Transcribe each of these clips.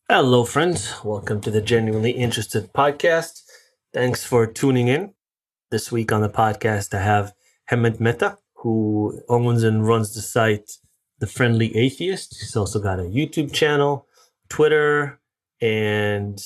Hello, friends. Welcome to the Genuinely Interested podcast. Thanks for tuning in. This week on the podcast, I have Hemant Mehta, who owns and runs the site The Friendly Atheist. He's also got a YouTube channel, Twitter, and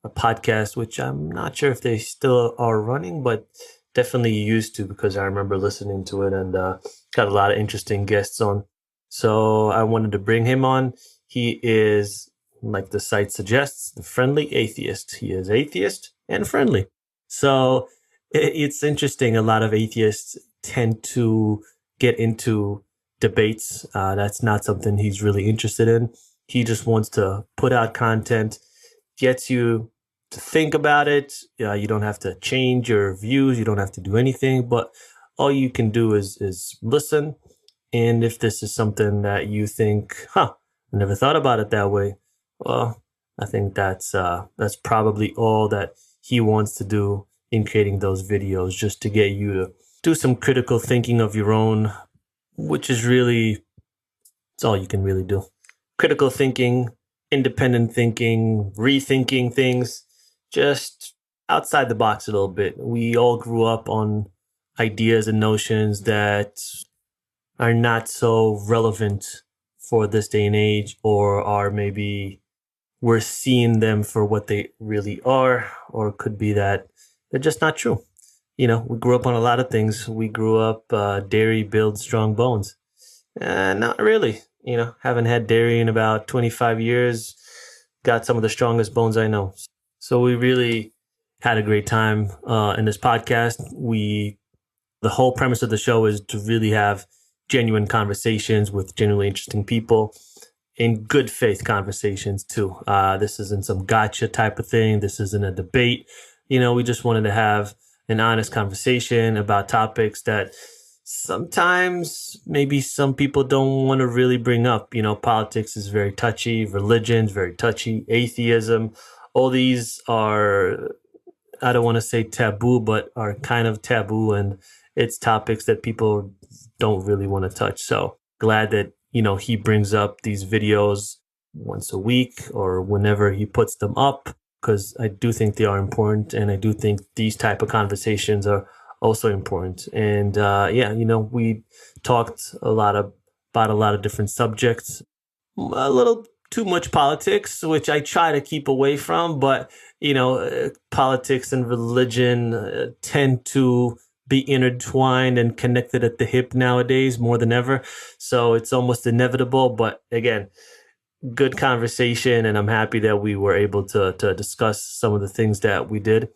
a podcast, which I'm not sure if they still are running, but definitely used to because I remember listening to it and got a lot of interesting guests on. So I wanted to bring him on. He is, like the site suggests, the friendly atheist. He is atheist and friendly. So it's interesting. A lot of atheists tend to get into debates. That's not something he's really interested in. He just wants to put out content, gets you to think about it. You don't have to change your views. You don't have to do anything, but all you can do is listen. And if this is something that you think, I never thought about it that way, well, I think that's probably all that he wants to do in creating those videos, just to get you to do some critical thinking of your own, which is really, it's all you can really do. Critical thinking, independent thinking, rethinking things, just outside the box a little bit. We all grew up on ideas and notions that are not so relevant for this day and age, or are maybe we're seeing them for what they really are, or it could be that they're just not true. We grew up on a lot of things. We grew up, dairy builds strong bones. Not really. Haven't had dairy in about 25 years. Got some of the strongest bones I know. So we really had a great time in this podcast. The whole premise of the show is to really have genuine conversations with genuinely interesting people, in good faith conversations too. This isn't some gotcha type of thing. This isn't a debate. We just wanted to have an honest conversation about topics that sometimes maybe some people don't want to really bring up. Politics is very touchy, religion's very touchy, atheism. All these are, I don't want to say taboo, but are kind of taboo, and it's topics that people don't really want to touch. So glad that, he brings up these videos once a week or whenever he puts them up, because I do think they are important. And I do think these type of conversations are also important. And we talked about a lot of different subjects, a little too much politics, which I try to keep away from. But, politics and religion tend to be intertwined and connected at the hip nowadays more than ever. So it's almost inevitable. But again, good conversation. And I'm happy that we were able to discuss some of the things that we did.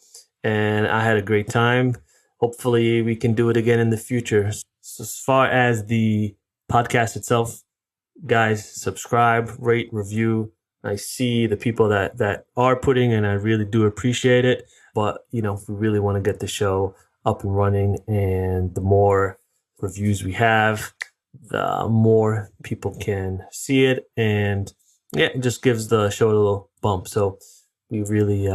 And I had a great time. Hopefully we can do it again in the future. So as far as the podcast itself, guys, subscribe, rate, review. I see the people that are putting, and I really do appreciate it. But, if we really want to get the show up and running, and the more reviews we have, the more people can see it. And yeah, it just gives the show a little bump. So we really,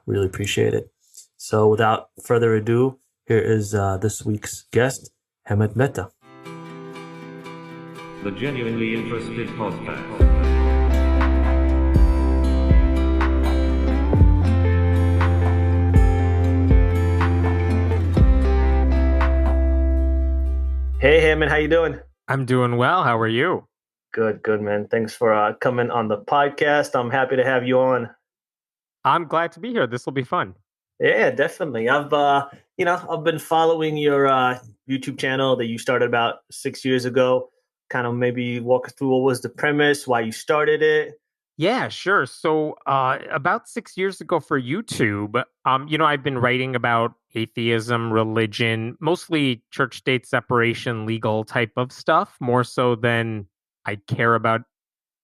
really appreciate it. So without further ado, here is this week's guest, Hemant Mehta. The Genuinely Interested Podcast. Hey, Hemant, how you doing? I'm doing well. How are you? Good, man. Thanks for coming on the podcast. I'm happy to have you on. I'm glad to be here. This will be fun. Yeah, definitely. I've been following your YouTube channel that you started about 6 years ago. Kind of maybe walk us through what was the premise, why you started it. Yeah, sure. So, about 6 years ago for YouTube, I've been writing about atheism, religion, mostly church-state separation, legal type of stuff, more so than I care about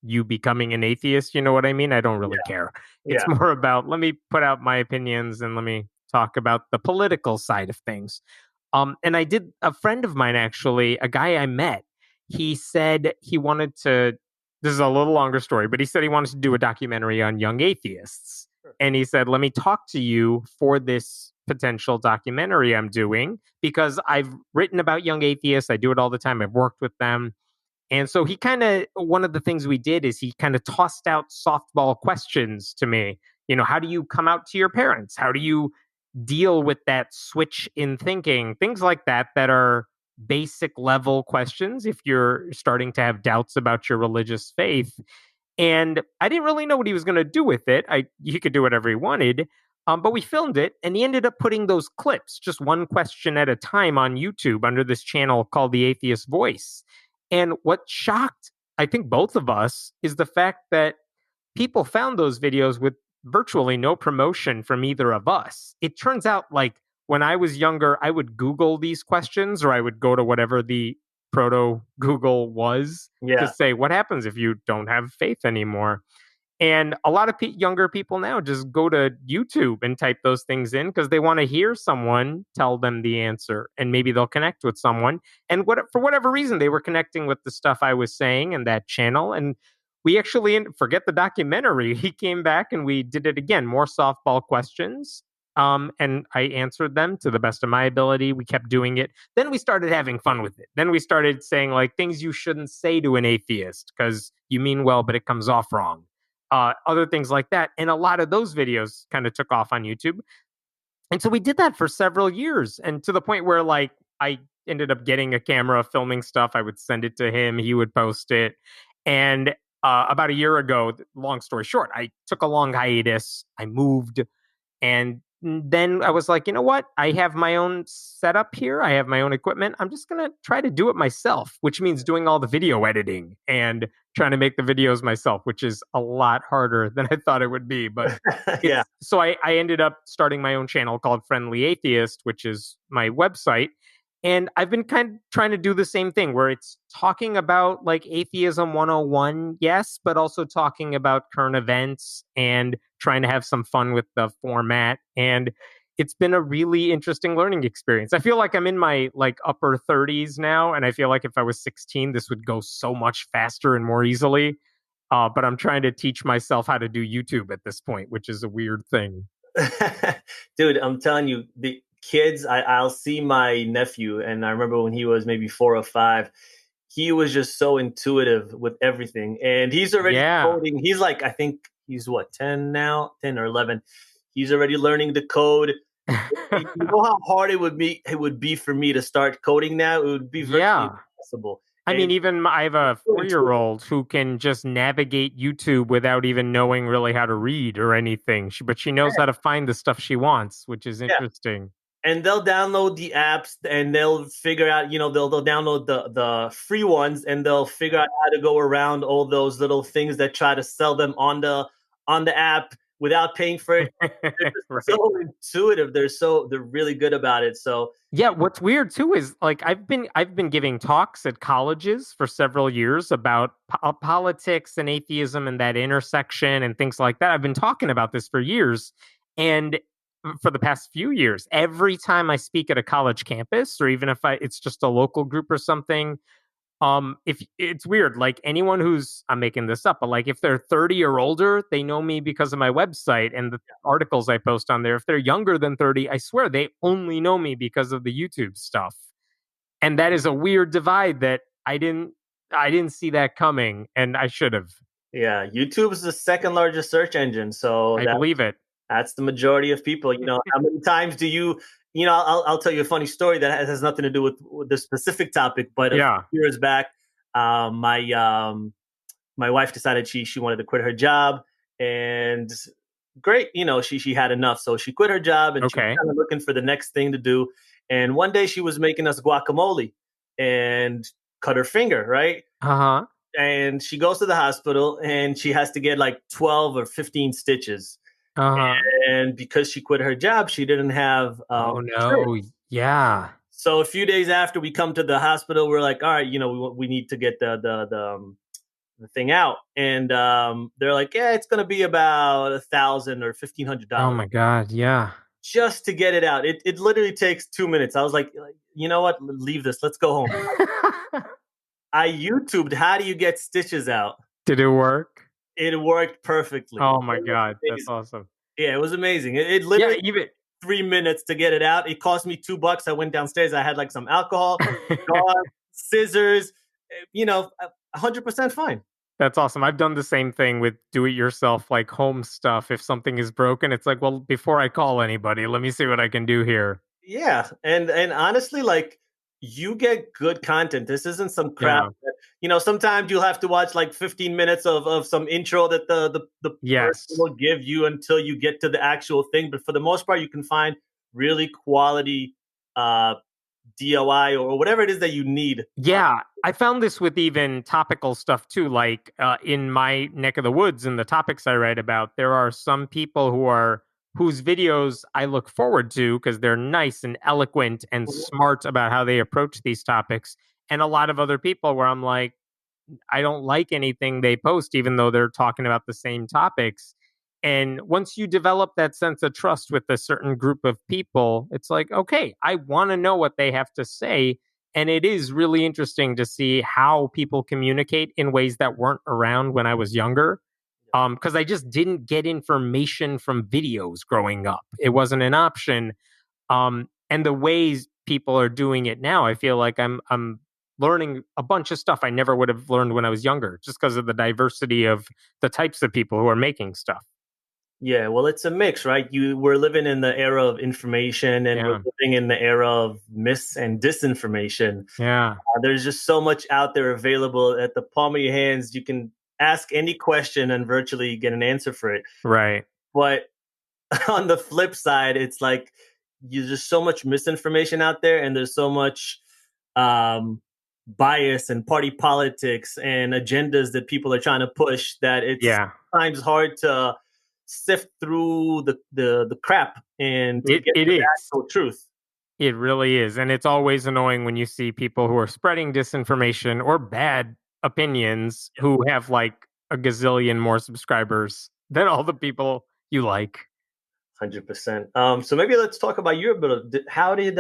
you becoming an atheist. You know what I mean? I don't really care. It's Yeah. more about, let me put out my opinions and let me talk about the political side of things. And a friend of mine, actually, a guy I met, he said he wanted to, this is a little longer story, but he said he wanted to do a documentary on young atheists. Sure. And he said, let me talk to you for this potential documentary I'm doing, because I've written about young atheists. I do it all the time. I've worked with them. And so one of the things we did is he kind of tossed out softball questions to me. How do you come out to your parents? How do you deal with that switch in thinking? Things like that are basic level questions if you're starting to have doubts about your religious faith. And I didn't really know what he was going to do with it. He could do whatever he wanted. But we filmed it, and he ended up putting those clips, just one question at a time, on YouTube under this channel called the Atheist Voice. And what shocked, I think, both of us is the fact that people found those videos with virtually no promotion from either of us. It turns out, like, when I was younger, I would Google these questions, or I would go to whatever the proto Google was to say, what happens if you don't have faith anymore? And a lot of younger people now just go to YouTube and type those things in because they want to hear someone tell them the answer, and maybe they'll connect with someone. And for whatever reason, they were connecting with the stuff I was saying in that channel. And we actually, forget the documentary, he came back and we did it again, more softball questions. And I answered them to the best of my ability. We kept doing it. Then we started having fun with it. Then we started saying, like, things you shouldn't say to an atheist because you mean well, but it comes off wrong. Other things like that. And a lot of those videos kind of took off on YouTube. And so we did that for several years, and to the point where, like, I ended up getting a camera, filming stuff. I would send it to him. He would post it. And about a year ago, long story short, I took a long hiatus. I moved. And then I was like, you know what? I have my own setup here. I have my own equipment. I'm just going to try to do it myself, which means doing all the video editing and trying to make the videos myself, which is a lot harder than I thought it would be. But Yeah. So I ended up starting my own channel called Friendly Atheist, which is my website. And I've been kind of trying to do the same thing where it's talking about, like, atheism 101, yes, but also talking about current events and trying to have some fun with the format. And it's been a really interesting learning experience. I feel like I'm in my, like, upper 30s now, and I feel like if I was 16, this would go so much faster and more easily. But I'm trying to teach myself how to do YouTube at this point, which is a weird thing. Dude, I'm telling you, the kids, I'll see my nephew, and I remember when he was maybe 4 or 5, he was just so intuitive with everything. And he's already coding. He's like, I think he's 10 now, 10 or 11. He's already learning the code. You know how hard it would be for me to start coding now? It would be virtually impossible. I mean, even I have a 4-year-old who can just navigate YouTube without even knowing really how to read or anything. But she knows how to find the stuff she wants, which is interesting. And they'll download the apps, and they'll figure out, they'll download the free ones, and they'll figure out how to go around all those little things that try to sell them on the app without paying for it. They're Right. so intuitive. They're really good about it. So yeah, what's weird too is, like, I've been giving talks at colleges for several years about politics and atheism and that intersection and things like that. I've been talking about this for years, and for the past few years, every time I speak at a college campus, or even if it's just a local group or something, if it's weird, like, anyone who's, I'm making this up, but, like, if they're 30 or older, they know me because of my website and the articles I post on there. If they're younger than 30, I swear they only know me because of the YouTube stuff. And that is a weird divide that I didn't see that coming, and I should have. Yeah, YouTube is the second largest search engine. So I believe it. That's the majority of people. How many times do you? I'll tell you a funny story that has nothing to do with the specific topic. But a few years back, my wife decided she wanted to quit her job, and great, she had enough, so she quit her job, and she was kind of looking for the next thing to do. And one day she was making us guacamole and cut her finger, right? And she goes to the hospital, and she has to get like 12 or 15 stitches. And because she quit her job, she didn't have insurance. So a few days after we come to the hospital, we're like, all right, we need to get the thing out. And they're like, yeah, it's going to be about $1,000 or $1,500. Oh my God. Yeah. Just to get it out. It literally takes 2 minutes. I was like, you know what? Leave this. Let's go home. I YouTubed, how do you get stitches out? Did it work? It worked perfectly. Oh my God, that's awesome. Yeah, it was amazing. It literally even 3 minutes to get it out. It cost me $2. I went downstairs. I had like some alcohol, gauze, scissors. 100% fine. That's awesome. I've done the same thing with do-it-yourself, like home stuff. If something is broken, it's like, well, before I call anybody, let me see what I can do here. Yeah, and honestly, like you get good content. This isn't some crap Yeah. that, sometimes you'll have to watch like 15 minutes of some intro that the person Yes. will give you until you get to the actual thing. But for the most part, you can find really quality uh DIY or whatever it is that you need. Yeah, I found this with even topical stuff too. Like in my neck of the woods, in the topics I write about, there are some people whose videos I look forward to because they're nice and eloquent and smart about how they approach these topics, and a lot of other people where I'm like, I don't like anything they post, even though they're talking about the same topics. And once you develop that sense of trust with a certain group of people, it's like, okay, I want to know what they have to say. And it is really interesting to see how people communicate in ways that weren't around when I was younger. Because I just didn't get information from videos growing up. It wasn't an option. And the ways people are doing it now, I feel like I'm learning a bunch of stuff I never would have learned when I was younger, just because of the diversity of the types of people who are making stuff. Yeah, well, it's a mix, right? We're living in the era of information, and we're Yeah. living in the era of mis and disinformation. Yeah. There's just so much out there available at the palm of your hands. You can ask any question and virtually get an answer for it. Right. But on the flip side, it's like there's so much misinformation out there, and there's so much um, bias and party politics and agendas that people are trying to push that it's Yeah. sometimes hard to sift through the crap and to It get it to the is. actual truth. It really is. And it's always annoying when you see people who are spreading disinformation or bad opinions who have like a gazillion more subscribers than all the people you like. 100%. So maybe let's talk about your bit of how did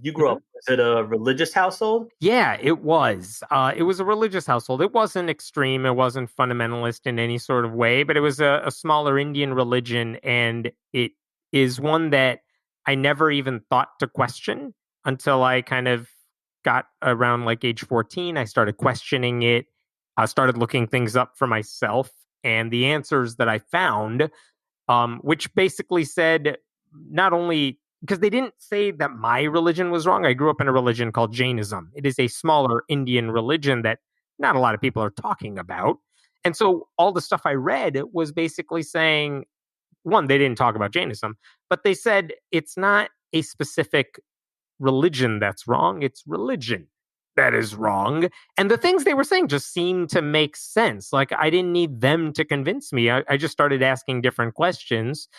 you grow up? Was it a religious household? Yeah, it was. It was a religious household. It wasn't extreme. It wasn't fundamentalist in any sort of way, but it was a smaller Indian religion, and it is one that I never even thought to question until I kind of got around like age 14. I started questioning it. I started looking things up for myself, and the answers that I found, which basically said not only because they didn't say that my religion was wrong. I grew up in a religion called Jainism. It is a smaller Indian religion that not a lot of people are talking about. And so all the stuff I read was basically saying, one, they didn't talk about Jainism, but they said it's not a specific religion that's wrong, it's religion that is wrong. And the things they were saying just seemed to make sense. Like I didn't need them to convince me. I just started asking different questions.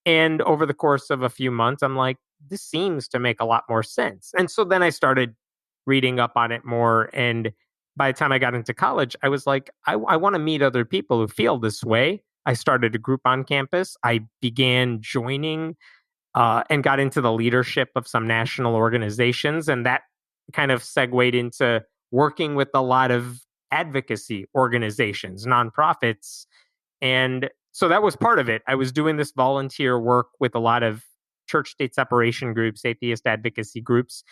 And over the course of a few months, I'm like, this seems to make a lot more sense. And so then I started reading up on it more. And by the time I got into college, I was like, I want to meet other people who feel this way. I started a group on campus. I began joining and got into the leadership of some national organizations. And that kind of segued into working with a lot of advocacy organizations, nonprofits. And so that was part of it. I was doing this volunteer work with a lot of church state separation groups, atheist advocacy groups.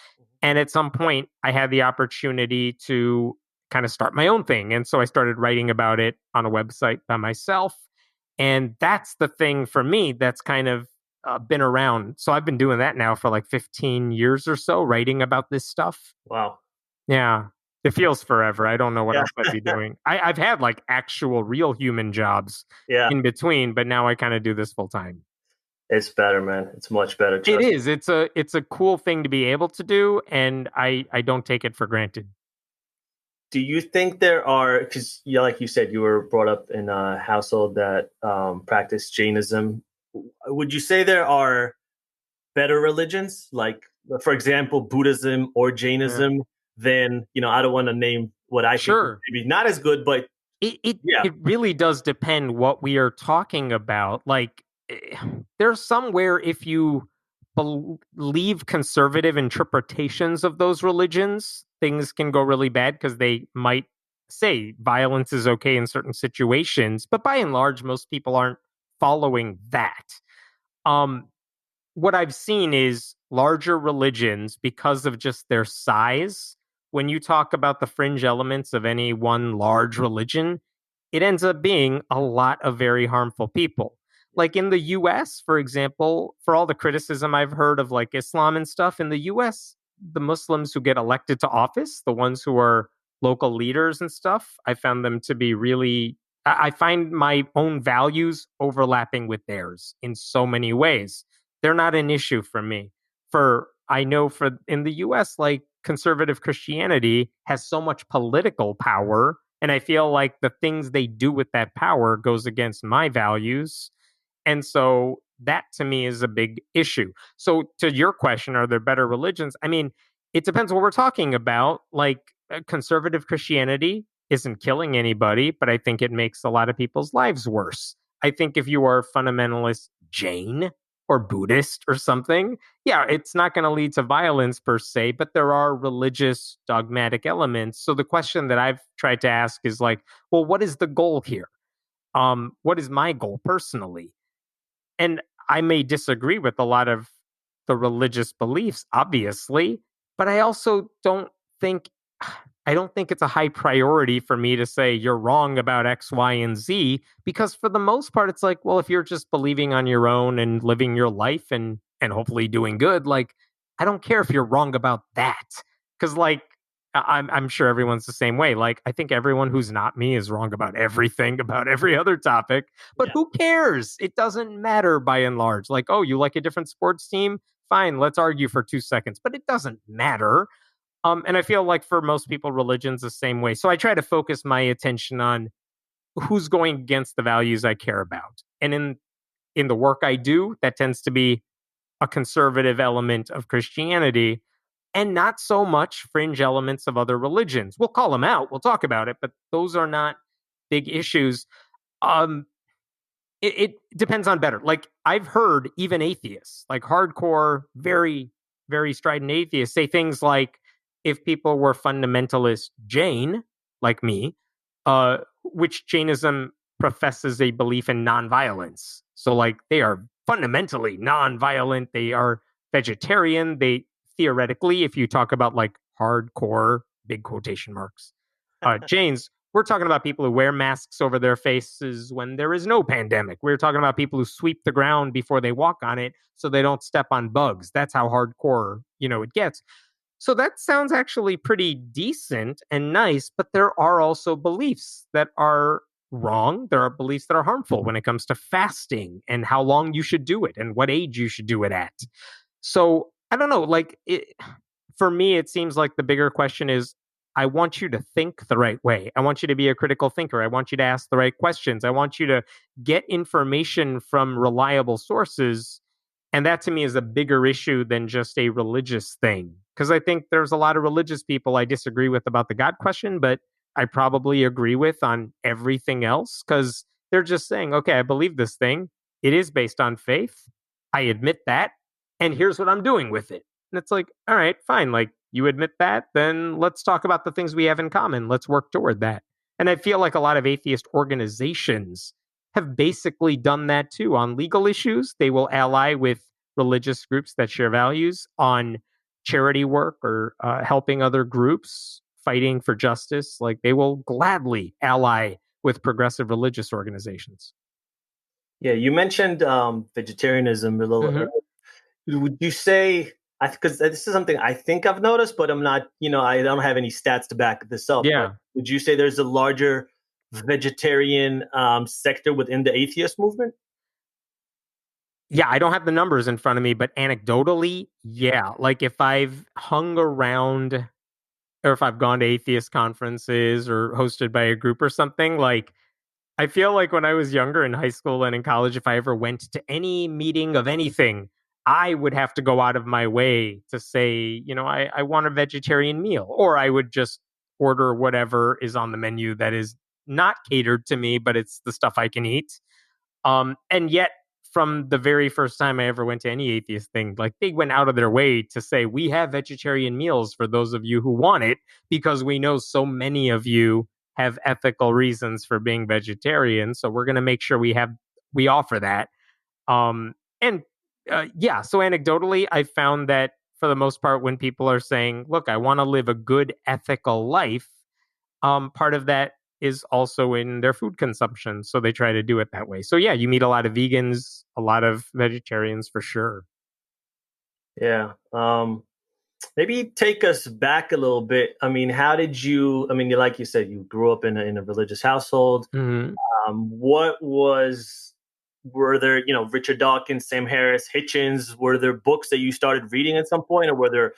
And at some point, I had the opportunity to kind of start my own thing. And so I started writing about it on a website by myself. And that's the thing for me that's kind of been around. So I've been doing that now for like 15 years or so, writing about this stuff. Wow. Yeah. It feels forever. I don't know what Yeah. else I'd be doing. I've had like actual real human jobs Yeah. in between, but now I kind of do this full time. It's better, man. It's much better. It Trust me. is. It's a cool thing to be able to do, and I don't take it for granted. Do you think there are, because like you said, you were brought up in a household that practiced Jainism. Would you say there are better religions, like, for example, Buddhism or Yeah. Jainism, than, I don't want to name what I think is Sure. maybe not as good, but It yeah. it really does depend what we are talking about. Like there's somewhere if you believe conservative interpretations of those religions, things can go really bad because they might say violence is okay in certain situations, but by and large most people aren't following that. Um what I've seen is larger religions because of just their size when you talk about the fringe elements of any one large religion, it ends up being a lot of very harmful people. Like in the US, for example, for all the criticism I've heard of like Islam and stuff, in the US, the Muslims who get elected to office, the ones who are local leaders and stuff, I found them to be really, I find my own values overlapping with theirs in so many ways. They're not an issue for me. I know for in the US, like conservative Christianity has so much political power. And I feel like the things they do with that power goes against my values. And so that to me is a big issue. So to your question, are there better religions? I mean, it depends what we're talking about. Like conservative Christianity isn't killing anybody, but I think it makes a lot of people's lives worse. I think if you are fundamentalist Jain or Buddhist or something, yeah, it's not going to lead to violence per se, but there are religious dogmatic elements. So the question that I've tried to ask is like, well, what is the goal here? What is my goal personally? And I may disagree with a lot of the religious beliefs, obviously, but think I don't think it's a high priority for me to say you're wrong about X, Y, and Z, because for the most part, it's like, well, if you're just believing on your own and living your life and hopefully doing good, like I don't care if you're wrong about that. Because like I'm sure everyone's the same way. Like I think everyone who's not me is wrong about everything, about every other topic. But Yeah. who cares? It doesn't matter by and large. Like, oh, you like a different sports team? Fine, let's argue for 2 seconds. But it doesn't matter. And I feel like for most people, religion's the same way. So I try to focus my attention on who's going against the values I care about. And in the work I do, that tends to be a conservative element of Christianity and not so much fringe elements of other religions. We'll call them out, we'll talk about it, but those are not big issues. Um, it depends on better. Like I've heard even atheists, like hardcore, very, very strident atheists, say things like, if people were fundamentalist Jain, like me, which Jainism professes a belief in nonviolence. So, like, they are fundamentally nonviolent. They are vegetarian. They theoretically, if you talk about like hardcore, big quotation marks, Jains, we're talking about people who wear masks over their faces when there is no pandemic. We're talking about people who sweep the ground before they walk on it so they don't step on bugs. That's how hardcore, it gets. So that sounds actually pretty decent and nice, but there are also beliefs that are wrong. There are beliefs that are harmful when it comes to fasting and how long you should do it and what age you should do it at. So I don't know, for me, it seems like the bigger question is I want you to think the right way. I want you to be a critical thinker. I want you to ask the right questions. I want you to get information from reliable sources. And that to me is a bigger issue than just a religious thing. Because I think there's a lot of religious people I disagree with about the God question, but I probably agree with on everything else because they're just saying, okay, I believe this thing. It is based on faith. I admit that. And here's what I'm doing with it. And it's like, all right, fine. Like you admit that, then let's talk about the things we have in common. Let's work toward that. And I feel like a lot of atheist organizations have basically done that too. On legal issues, they will ally with religious groups that share values. On charity work or helping other groups fighting for justice, like they will gladly ally with progressive religious organizations. Yeah, you mentioned vegetarianism a little earlier. Would you say, because this is something I think I've noticed, but I'm not, I don't have any stats to back this up. Yeah. Would you say there's a larger vegetarian sector within the atheist movement? Yeah, I don't have the numbers in front of me, but anecdotally, yeah. Like if I've hung around or if I've gone to atheist conferences or hosted by a group or something, like I feel like when I was younger in high school and in college, if I ever went to any meeting of anything, I would have to go out of my way to say, I want a vegetarian meal, or I would just order whatever is on the menu that is not catered to me, but it's the stuff I can eat. And yet, from the very first time I ever went to any atheist thing, like they went out of their way to say, we have vegetarian meals for those of you who want it, because we know so many of you have ethical reasons for being vegetarian. So we're going to make sure we offer that. And yeah, so anecdotally, I found that for the most part, when people are saying, look, I want to live a good ethical life, part of that is also in their food consumption. So they try to do it that way. So yeah, you meet a lot of vegans, a lot of vegetarians for sure. Yeah. Maybe take us back a little bit. I mean, how did you? I mean, like you said, you grew up in a religious household. Mm-hmm. What was? Were there, Richard Dawkins, Sam Harris, Hitchens? Were there books that you started reading at some point, or were there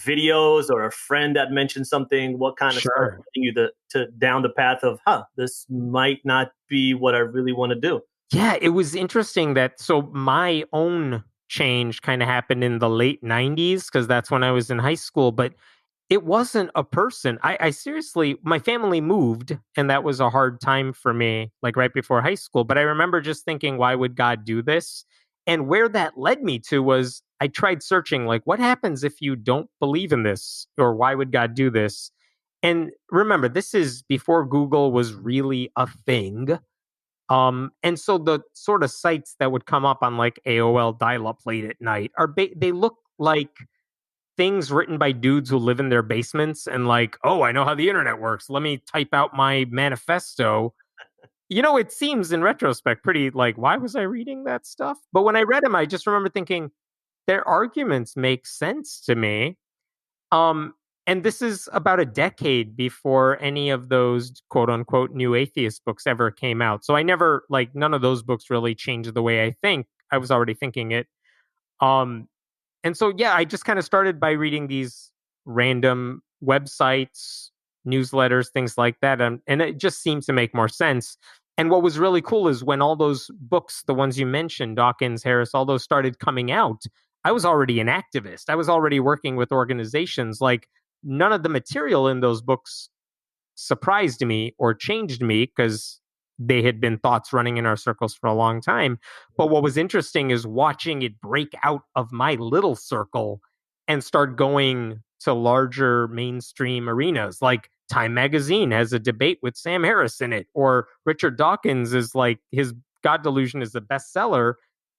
videos or a friend that mentioned something? What kind of started Sure. getting you to down the path of, this might not be what I really want to do? Yeah, it was interesting that so my own change kind of happened in the late 90s because that's when I was in high school, but it wasn't a person. I seriously, my family moved, and that was a hard time for me, like right before high school. But I remember just thinking, why would God do this? And where that led me to was I tried searching, like, what happens if you don't believe in this? Or why would God do this? And remember, this is before Google was really a thing. And so the sort of sites that would come up on like AOL dial-up late at night they look like things written by dudes who live in their basements and like, oh, I know how the internet works. Let me type out my manifesto. It seems in retrospect pretty like, why was I reading that stuff? But when I read them, I just remember thinking their arguments make sense to me. Um, and this is about a decade before any of those quote unquote new atheist books ever came out. So I never like none of those books really changed the way I think. I was already thinking it. Um, and so, yeah, I just kind of started by reading these random websites, newsletters, things like that. And it just seemed to make more sense. And what was really cool is when all those books, the ones you mentioned, Dawkins, Harris, all those started coming out, I was already an activist. I was already working with organizations. Like none of the material in those books surprised me or changed me because they had been thoughts running in our circles for a long time. But what was interesting is watching it break out of my little circle and start going to larger mainstream arenas. Like Time Magazine has a debate with Sam Harris in it, or Richard Dawkins is like his God Delusion is a bestseller.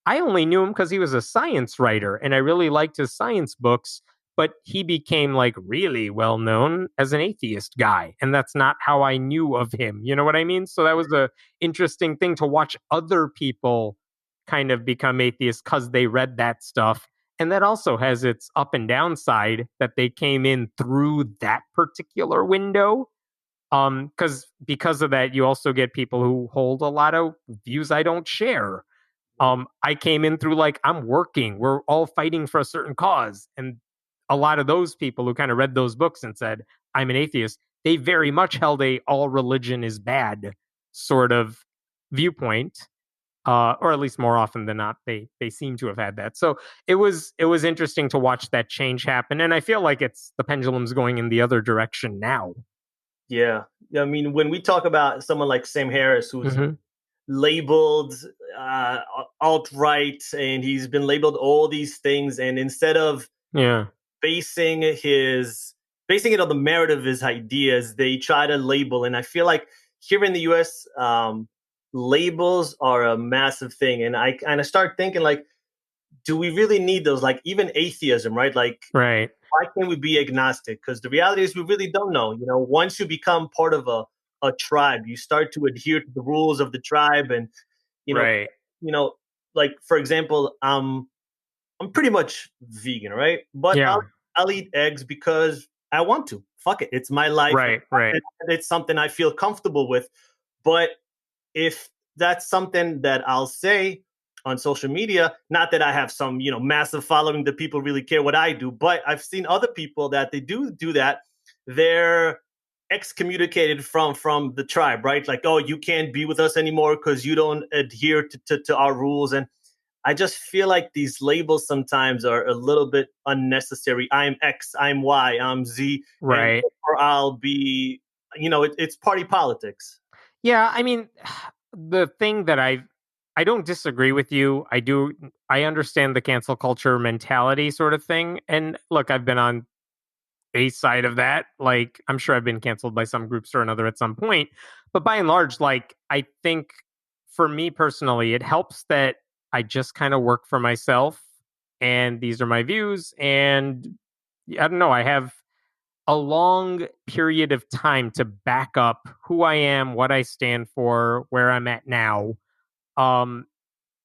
I only knew him because he was a science writer and I really liked his science books, but he became like really well known as an atheist guy, and that's not how I knew of him. You know what I mean? So that was a interesting thing to watch other people kind of become atheists because they read that stuff, and that also has its up and down side that they came in through that particular window. Because of that you also get people who hold a lot of views I don't share. I came in through like, I'm working, we're all fighting for a certain cause. And a lot of those people who kind of read those books and said, I'm an atheist, they very much held a all religion is bad sort of viewpoint. Or at least more often than not, they seem to have had that. So it was interesting to watch that change happen. And I feel like it's the pendulum's going in the other direction now. Yeah. I mean, when we talk about someone like Sam Harris, who's Hmm. labeled uh, alt right, and he's been labeled all these things, and instead of Yeah. basing it on the merit of his ideas, they try to label. And I feel like here in the US, labels are a massive thing. And I kind of start thinking like, do we really need those? Like even atheism, right? Like Right. why can't we be agnostic? Because the reality is we really don't know. Once you become part of a tribe, you start to adhere to the rules of the tribe. And you know Right. you know like for example, I'm pretty much vegan, right? But Yeah. I'll eat eggs because I want to. Fuck it. It's my life. Right. Right. It's something I feel comfortable with. But if that's something that I'll say on social media, not that I have some, massive following that people really care what I do, but I've seen other people that they do that. They're excommunicated from the tribe, right? Like, oh, you can't be with us anymore because you don't adhere to our rules. And I just feel like these labels sometimes are a little bit unnecessary. I'm X, I'm Y, I'm Z, and Right. or I'll be, it's party politics. Yeah, I mean, the thing that I don't disagree with you. I understand the cancel culture mentality sort of thing. And look, I've been on a side of that. Like, I'm sure I've been canceled by some groups or another at some point. But by and large, like, I think for me personally, it helps that I just kind of work for myself and these are my views. And I don't know, I have a long period of time to back up who I am, what I stand for, where I'm at now. Um,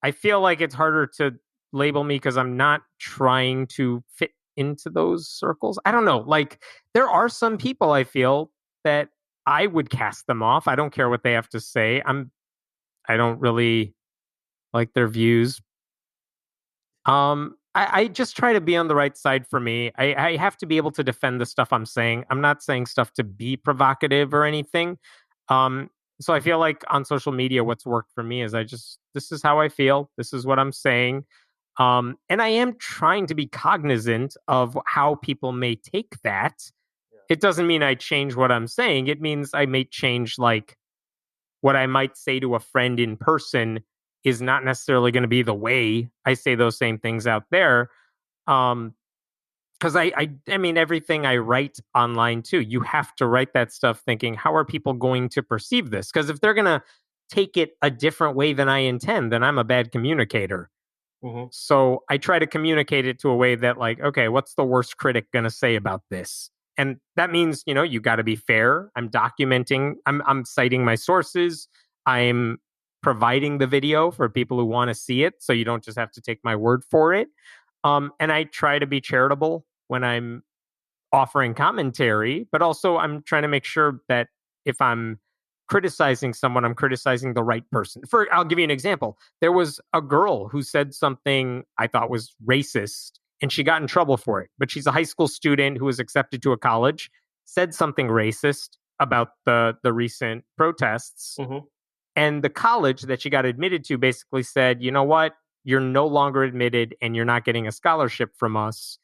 I feel like it's harder to label me because I'm not trying to fit into those circles. I don't know. Like, there are some people I feel that I would cast them off. I don't care what they have to say. I don't really like their views. I just try to be on the right side for me. I have to be able to defend the stuff I'm saying. I'm not saying stuff to be provocative or anything. Um, so I feel like on social media, what's worked for me is this is how I feel. This is what I'm saying. And I am trying to be cognizant of how people may take that. It doesn't mean I change what I'm saying. It means I may change, like, what I might say to a friend in person is not necessarily going to be the way I say those same things out there. Um, because I mean, everything I write online too, you have to write that stuff thinking, how are people going to perceive this? Because if they're going to take it a different way than I intend, then I'm a bad communicator. Mhm. So I try to communicate it to a way that, like, okay, what's the worst critic going to say about this? And that means, you got to be fair. I'm documenting, I'm citing my sources. I'm providing the video for people who want to see it. So you don't just have to take my word for it. And I try to be charitable when I'm offering commentary, but also I'm trying to make sure that if I'm criticizing someone, I'm criticizing the right person. I'll give you an example. There was a girl who said something I thought was racist, and she got in trouble for it. But she's a high school student who was accepted to a college, said something racist about the recent protests, Mhm. and the college that she got admitted to basically said, you know what? You're no longer admitted and you're not getting a scholarship from us.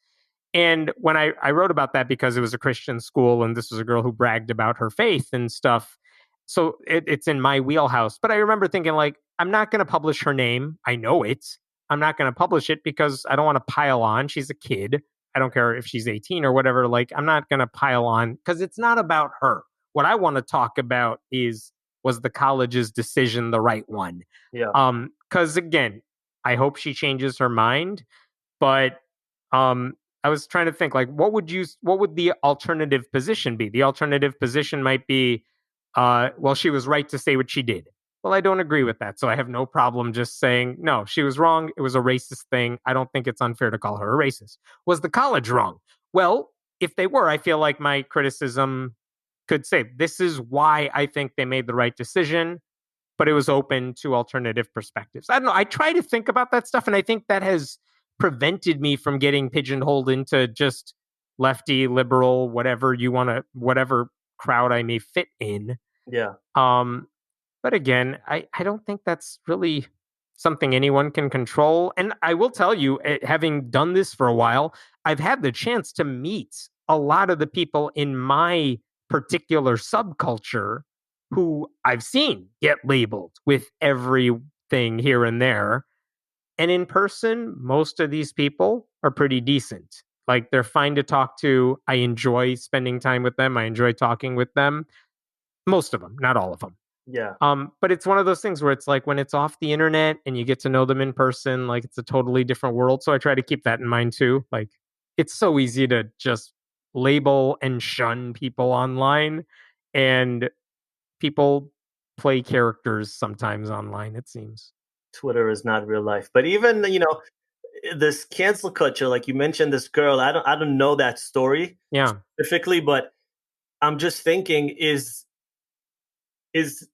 And when I wrote about that because it was a Christian school and this was a girl who bragged about her faith and stuff. So it's in my wheelhouse. But I remember thinking, like, I'm not going to publish her name. I know it. I'm not going to publish it because I don't want to pile on. She's a kid. I don't care if she's 18 or whatever. Like, I'm not going to pile on because it's not about her. What I want to talk about is, was the college's decision the right one? Yeah. Because again, I hope she changes her mind. But um, I was trying to think, like, what would the alternative position be? The alternative position might be, well, she was right to say what she did. Well, I don't agree with that, so I have no problem just saying, no, she was wrong. It was a racist thing. I don't think it's unfair to call her a racist. Was the college wrong? Well, if they were, I feel like my criticism could say, this is why I think they made the right decision, but it was open to alternative perspectives. I don't know. I try to think about that stuff, and I think that has prevented me from getting pigeonholed into just lefty, liberal, whatever crowd I may fit in. Yeah. Um, but again, I don't think that's really something anyone can control. And I will tell you, having done this for a while, I've had the chance to meet a lot of the people in my particular subculture who I've seen get labeled with everything here and there. And in person, most of these people are pretty decent. Like, they're fine to talk to. I enjoy spending time with them. I enjoy talking with them. Most of them, not all of them. Yeah. But it's one of those things where it's like, when it's off the internet and you get to know them in person, like, it's a totally different world. So I try to keep that in mind too. Like, it's so easy to just label and shun people online, and people play characters sometimes online, it seems. Twitter is not real life. But even, this cancel culture, like you mentioned, this girl, I don't know that story Yeah. specifically, but I'm just thinking, is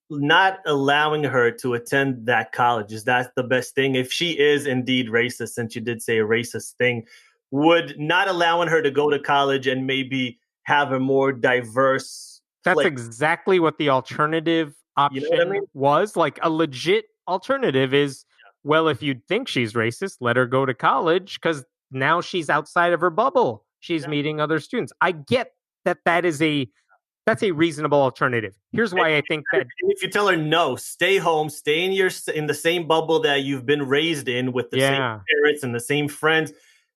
not allowing her to attend that college, is that the best thing? If she is indeed racist, since you did say a racist thing, would not allowing her to go to college and maybe have a more diverse That's place, exactly what the alternative you know what I option mean? was. Like, a legit alternative is, well, if you think she's racist, let her go to college because now she's outside of her bubble. She's Yeah. meeting other students. I get that that's a reasonable alternative. Here's And why I think that, if you tell her no, stay home, stay in the same bubble that you've been raised in with the same yeah, parents and the same friends,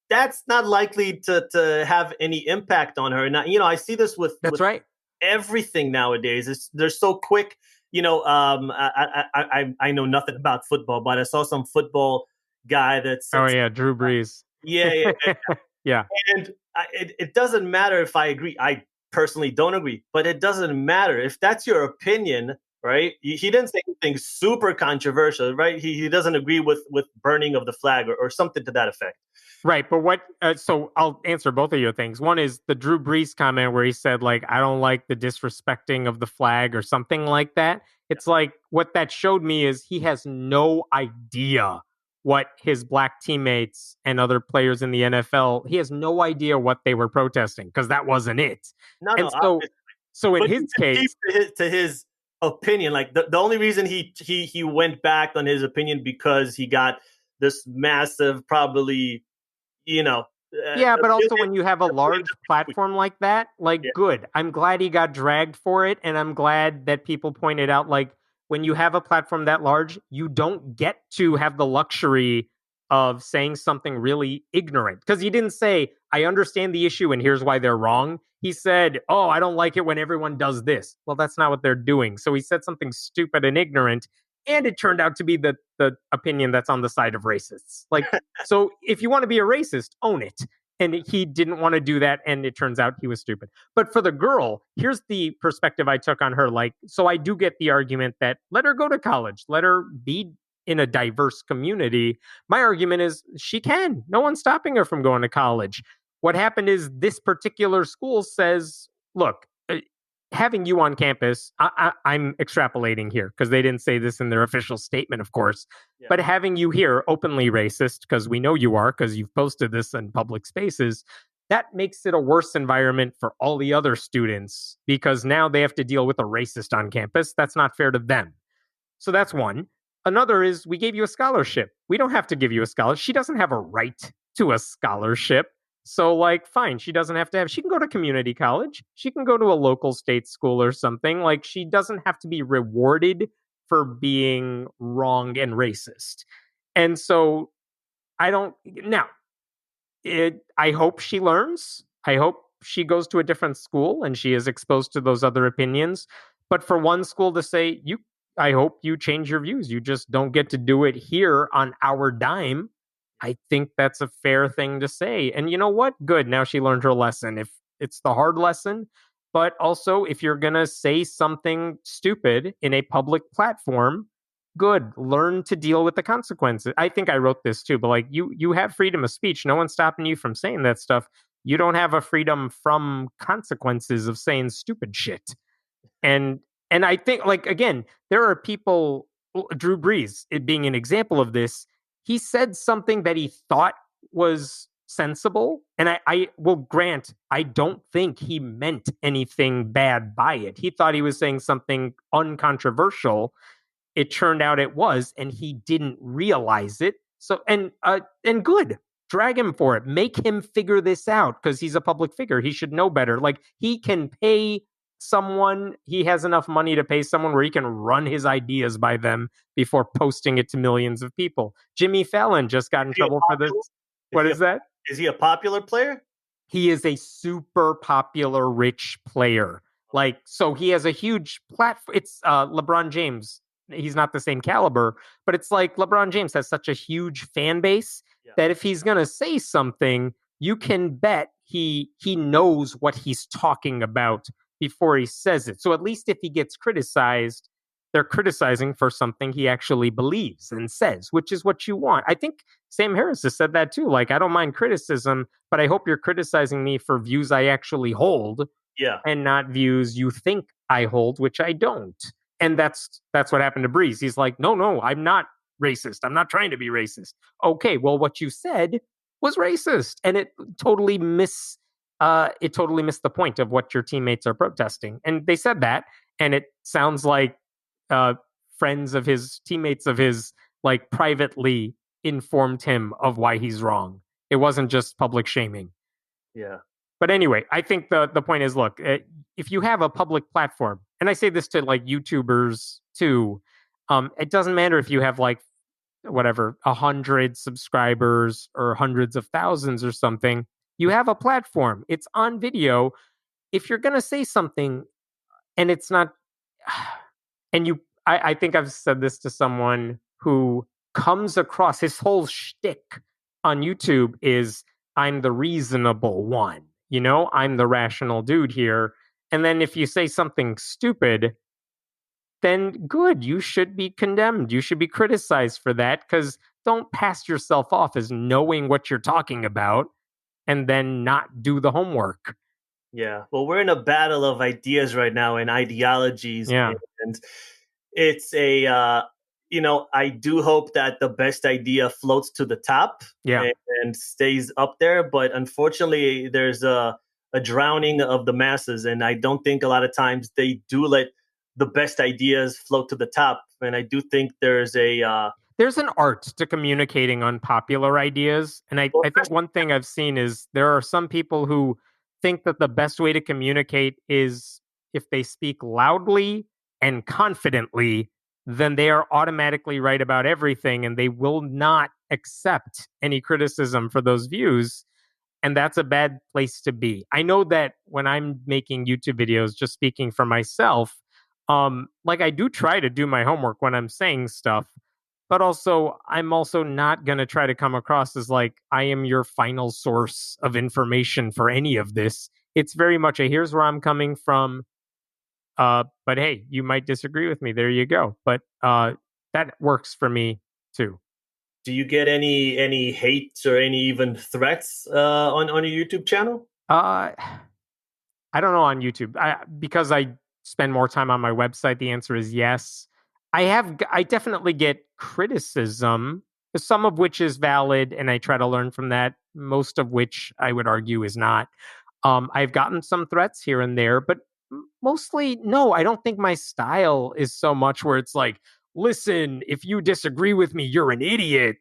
that's not likely to have any impact on her. And I see this with that's right. everything nowadays. They're so quick. I know nothing about football, but I saw some football guy that Oh said, yeah, Drew Brees. Yeah, yeah, Yeah. and it doesn't matter if I agree. I personally don't agree, but it doesn't matter if that's your opinion, right? He didn't say anything super controversial, right? He doesn't agree with burning of the flag or something to that effect. Right, but what? So I'll answer both of your things. One is the Drew Brees comment where he said, like, I don't like the disrespecting of the flag or something like that. It's like what that showed me is he has no idea what his black teammates and other players in the NFL. He has no idea what they were protesting because that wasn't it. No, And no, so in but his he can keep case, to his opinion. Like the only reason he went back on his opinion because he got this massive, probably, you know, yeah, a but also million, when you have a a million large platform like that, yeah. like, good. I'm glad he got dragged for it, and I'm glad that people pointed out, like, when you have a platform that large, you don't get to have the luxury of saying something really ignorant. Because he didn't say, I understand the issue and here's why they're wrong. He said, oh, I don't like it when everyone does this. Well, that's not what they're doing. So he said something stupid and ignorant, and it turned out to be the opinion that's on the side of racists. Like, so if you want to be a racist, own it. And he didn't want to do that, and it turns out he was stupid. But for the girl, here's the perspective I took on her. Like, so I do get the argument that let her go to college, let her be in a diverse community. My argument is she can. No one's stopping her from going to college. What happened is this particular school says, look, having you on campus, I'm extrapolating here because they didn't say this in their official statement, of course, Yeah. but having you here openly racist, because we know you are, because you've posted this in public spaces, that makes it a worse environment for all the other students because now they have to deal with a racist on campus. That's not fair to them. So that's one. Another is we gave you a scholarship. We don't have to give you a scholarship. She doesn't have a right to a scholarship. So, like, fine, she doesn't have to have, she can go to community college. She can go to a local state school or something. Like, she doesn't have to be rewarded for being wrong and racist. And so I don't, now, I hope she learns. I hope she goes to a different school and she is exposed to those other opinions. But for one school to say, I hope you change your views. You just don't get to do it here on our dime. I think that's a fair thing to say. And you know what? Good. Now she learned her lesson. If it's the hard lesson, but also if you're going to say something stupid in a public platform, good, learn to deal with the consequences. I think I wrote this too, but like, you have freedom of speech, no one's stopping you from saying that stuff. You don't have a freedom from consequences of saying stupid shit. And I think, like, again, there are people, Drew Brees, it being an example of this, he said something that he thought was sensible, and I will grant, I don't think he meant anything bad by it. He thought he was saying something uncontroversial. It turned out it was, and he didn't realize it. So, and good, drag him for it. Make him figure this out because he's a public figure. He should know better. Like, he can pay someone. He has enough money to pay someone where he can run his ideas by them before posting it to millions of people. Jimmy Fallon just got in Is he a trouble for this. popular? What is that? Is he a popular player? He is a super popular rich player. Like, so he has a huge platform. It's LeBron James. He's not the same caliber, but it's like LeBron James has such a huge fan base that if he's going to say something, you can bet he knows what he's talking about before he says it. So at least if he gets criticized, they're criticizing for something he actually believes and says, which is what you want. I think Sam Harris has said that too. Like, I don't mind criticism, but I hope you're criticizing me for views I actually hold Yeah. and not views you think I hold, which I don't. And that's what happened to Breeze. He's like, no, I'm not racist. I'm not trying to be racist. Okay, well, what you said was racist, and it totally missed the point of what your teammates are protesting. And they said that, and it sounds like friends of his, teammates of his, like, privately informed him of why he's wrong. It wasn't just public shaming. Yeah. But anyway, I think the point is, look, if you have a public platform, and I say this to, like, YouTubers too, it doesn't matter if you have, like, whatever, 100 subscribers or hundreds of thousands or something. You have a platform. It's on video. If you're going to say something and it's not, and I think I've said this to someone who comes across, his whole shtick on YouTube is I'm the reasonable one. I'm the rational dude here. And then if you say something stupid, then good, you should be condemned. You should be criticized for that because don't pass yourself off as knowing what you're talking about and then not do the homework. Yeah. Well, we're in a battle of ideas right now and ideologies. Yeah. And it's I do hope that the best idea floats to the top Yeah. and stays up there. But unfortunately, there's a drowning of the masses. And I don't think a lot of times they do let the best ideas float to the top. And I do think there's an art to communicating unpopular ideas. And I think one thing I've seen is there are some people who think that the best way to communicate is if they speak loudly and confidently, then they are automatically right about everything and they will not accept any criticism for those views. And that's a bad place to be. I know that when I'm making YouTube videos, just speaking for myself, like I do try to do my homework when I'm saying stuff, but also I'm also not going to try to come across as like I am your final source of information for any of this. It's very much a here's where I'm coming from. But hey, you might disagree with me. There you go. But that works for me too. Do you get any hate or any even threats on your YouTube channel? I don't know on YouTube. Because I spend more time on my website, the answer is yes. I definitely get criticism, some of which is valid, and I try to learn from that. Most of which I would argue is not. I've gotten some threats here and there, but mostly no. I don't think my style is so much where it's like, listen, if you disagree with me, you're an idiot.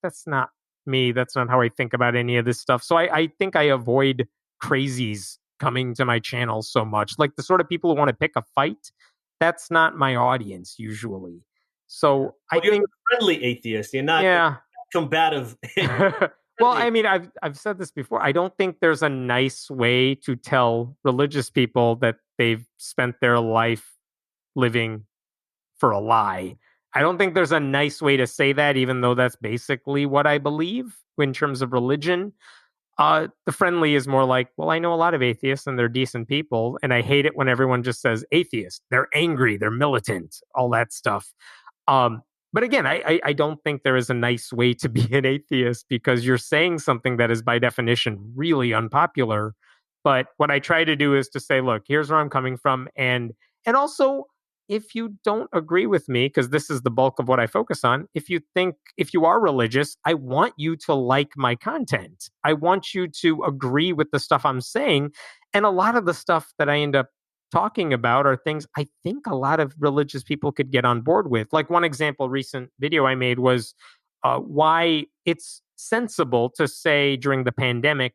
That's not me. That's not how I think about any of this stuff. So I think I avoid crazies coming to my channel so much. Like the sort of people who want to pick a fight, that's not my audience usually. So I you're think a friendly atheist. You're not combative. Well, I mean, I've said this before. I don't think there's a nice way to tell religious people that they've spent their life living for a lie. I don't think there's a nice way to say that, even though that's basically what I believe in terms of religion. The friendly is more like, well, I know a lot of atheists and they're decent people, and I hate it when everyone just says atheist. They're angry, they're militant, all that stuff. But again, I don't think there is a nice way to be an atheist because you're saying something that is by definition really unpopular. But what I try to do is to say, look, here's where I'm coming from, and also if you don't agree with me, because this is the bulk of what I focus on, if you are religious, I want you to like my content. I want you to agree with the stuff I'm saying. And a lot of the stuff that I end up talking about are things I think a lot of religious people could get on board with. Like one example, recent video I made was why it's sensible to say during the pandemic,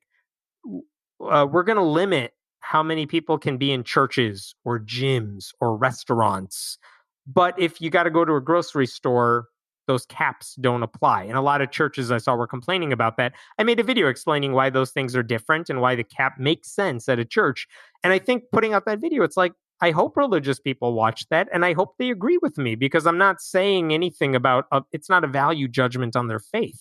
we're going to limit how many people can be in churches or gyms or restaurants. But if you got to go to a grocery store, those caps don't apply. And a lot of churches I saw were complaining about that. I made a video explaining why those things are different and why the cap makes sense at a church. And I think putting out that video, it's like, I hope religious people watch that and I hope they agree with me because I'm not saying anything about, it's not a value judgment on their faith.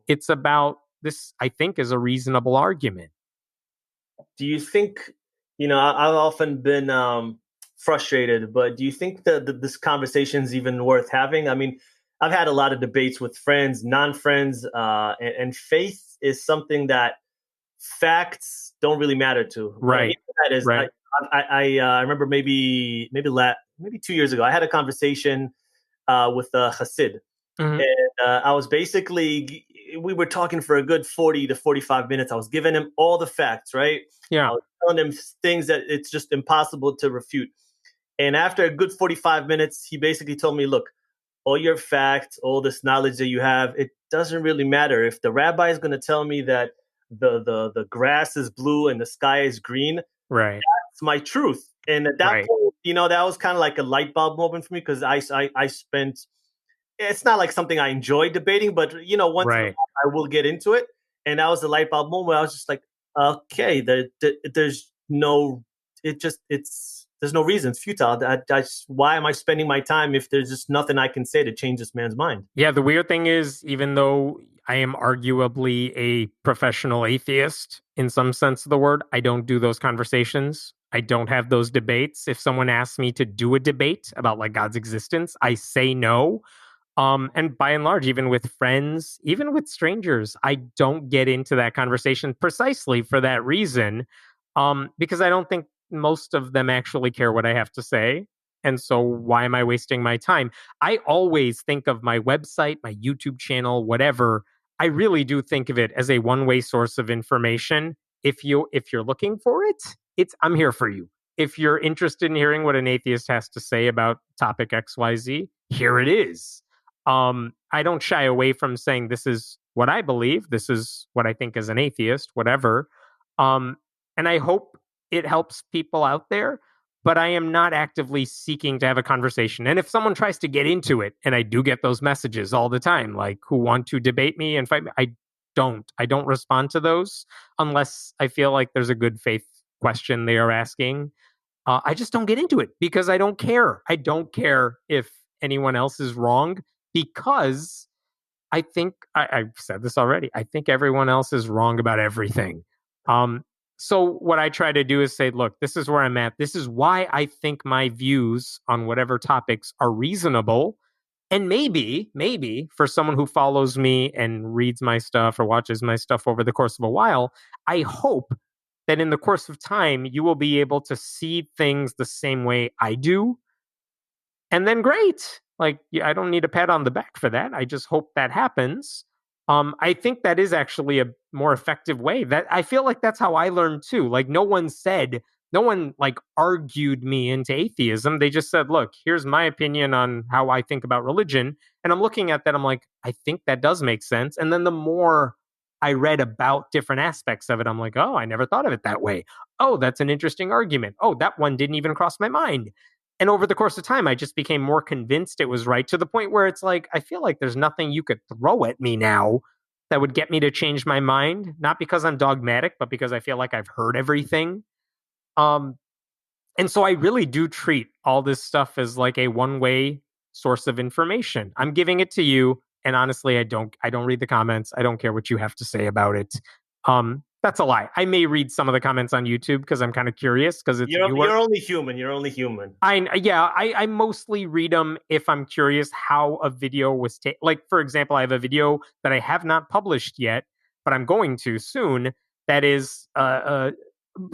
It's about this, I think, is a reasonable argument. Do you think, I've often been frustrated, but do you think that this conversation is even worth having? I mean, I've had a lot of debates with friends, non-friends, and faith is something that facts don't really matter to. Right. That is, right. I remember maybe 2 years ago, I had a conversation with a Hasid, Mm-hmm. and I was basically, we were talking for a good 40 to 45 minutes. I was giving him all the facts, right? Yeah. I was telling him things that it's just impossible to refute. And after a good 45 minutes, he basically told me, look, all your facts, all this knowledge that you have, it doesn't really matter. If the rabbi is going to tell me that the grass is blue and the sky is green, right, that's my truth. And at that point, that was kind of like a light bulb moment for me because I spent, it's not like something I enjoy debating, but once in a while I will get into it. And that was the light bulb moment. I was just like, okay, there's no reason. It's futile. Why am I spending my time if there's just nothing I can say to change this man's mind? Yeah, the weird thing is, even though I am arguably a professional atheist in some sense of the word. I don't do those conversations. I don't have those debates. If someone asks me to do a debate about like God's existence, I say no. And by and large, even with friends, even with strangers, I don't get into that conversation precisely for that reason, because I don't think most of them actually care what I have to say. And so, why am I wasting my time? I always think of my website, my YouTube channel, whatever. I really do think of it as a one-way source of information. If you're looking for it, I'm here for you. If you're interested in hearing what an atheist has to say about topic XYZ, here it is. I don't shy away from saying this is what I believe, this is what I think as an atheist, whatever. Um, and I hope it helps people out there, but I am not actively seeking to have a conversation. And if someone tries to get into it, and I do get those messages all the time, like who want to debate me and fight me, I don't respond to those unless I feel like there's a good faith question they are asking. I just don't get into it because I don't care. I don't care if anyone else is wrong because I think I've said this already. I think everyone else is wrong about everything. Um, so what I try to do is say, look, this is where I'm at. This is why I think my views on whatever topics are reasonable. And maybe for someone who follows me and reads my stuff or watches my stuff over the course of a while, I hope that in the course of time, you will be able to see things the same way I do. And then great. Like, yeah, I don't need a pat on the back for that. I just hope that happens. I think that is actually a more effective way. That I feel like that's how I learned too. Like no one like argued me into atheism. They just said, look, here's my opinion on how I think about religion. And I'm looking at that, I'm like, I think that does make sense. And then the more I read about different aspects of it, I'm like, oh, I never thought of it that way. Oh, that's an interesting argument. Oh, that one didn't even cross my mind. And over the course of time, I just became more convinced it was right to the point where it's like, I feel like there's nothing you could throw at me now that would get me to change my mind. Not because I'm dogmatic, but because I feel like I've heard everything. Um, and so I really do treat all this stuff as like a one-way source of information. I'm giving it to you, and honestly, I don't read the comments. I don't care what you have to say about it. That's a lie. I may read some of the comments on YouTube because I'm kind of curious because it's newer. You're only human. You're only human. I mostly read them if I'm curious how a video was taken. Like, for example, I have a video that I have not published yet, but I'm going to soon. That is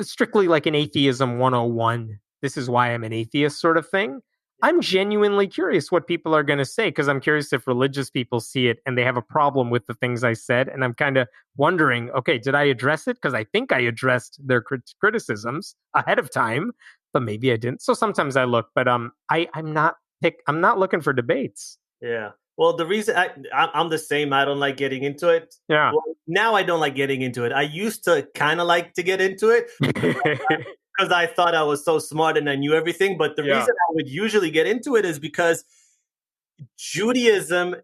strictly like an atheism 101. This is why I'm an atheist sort of thing. I'm genuinely curious what people are going to say because I'm curious if religious people see it and they have a problem with the things I said. And I'm kind of wondering, okay, did I address it? Because I think I addressed their criticisms ahead of time, but maybe I didn't. So sometimes I look, but I'm not looking for debates. Yeah. Well, the reason I'm the same. I don't like getting into it. Yeah. Well, now I don't like getting into it. I used to kind of like to get into it because I thought I was so smart and I knew everything. But the reason I would usually get into it is because Judaism,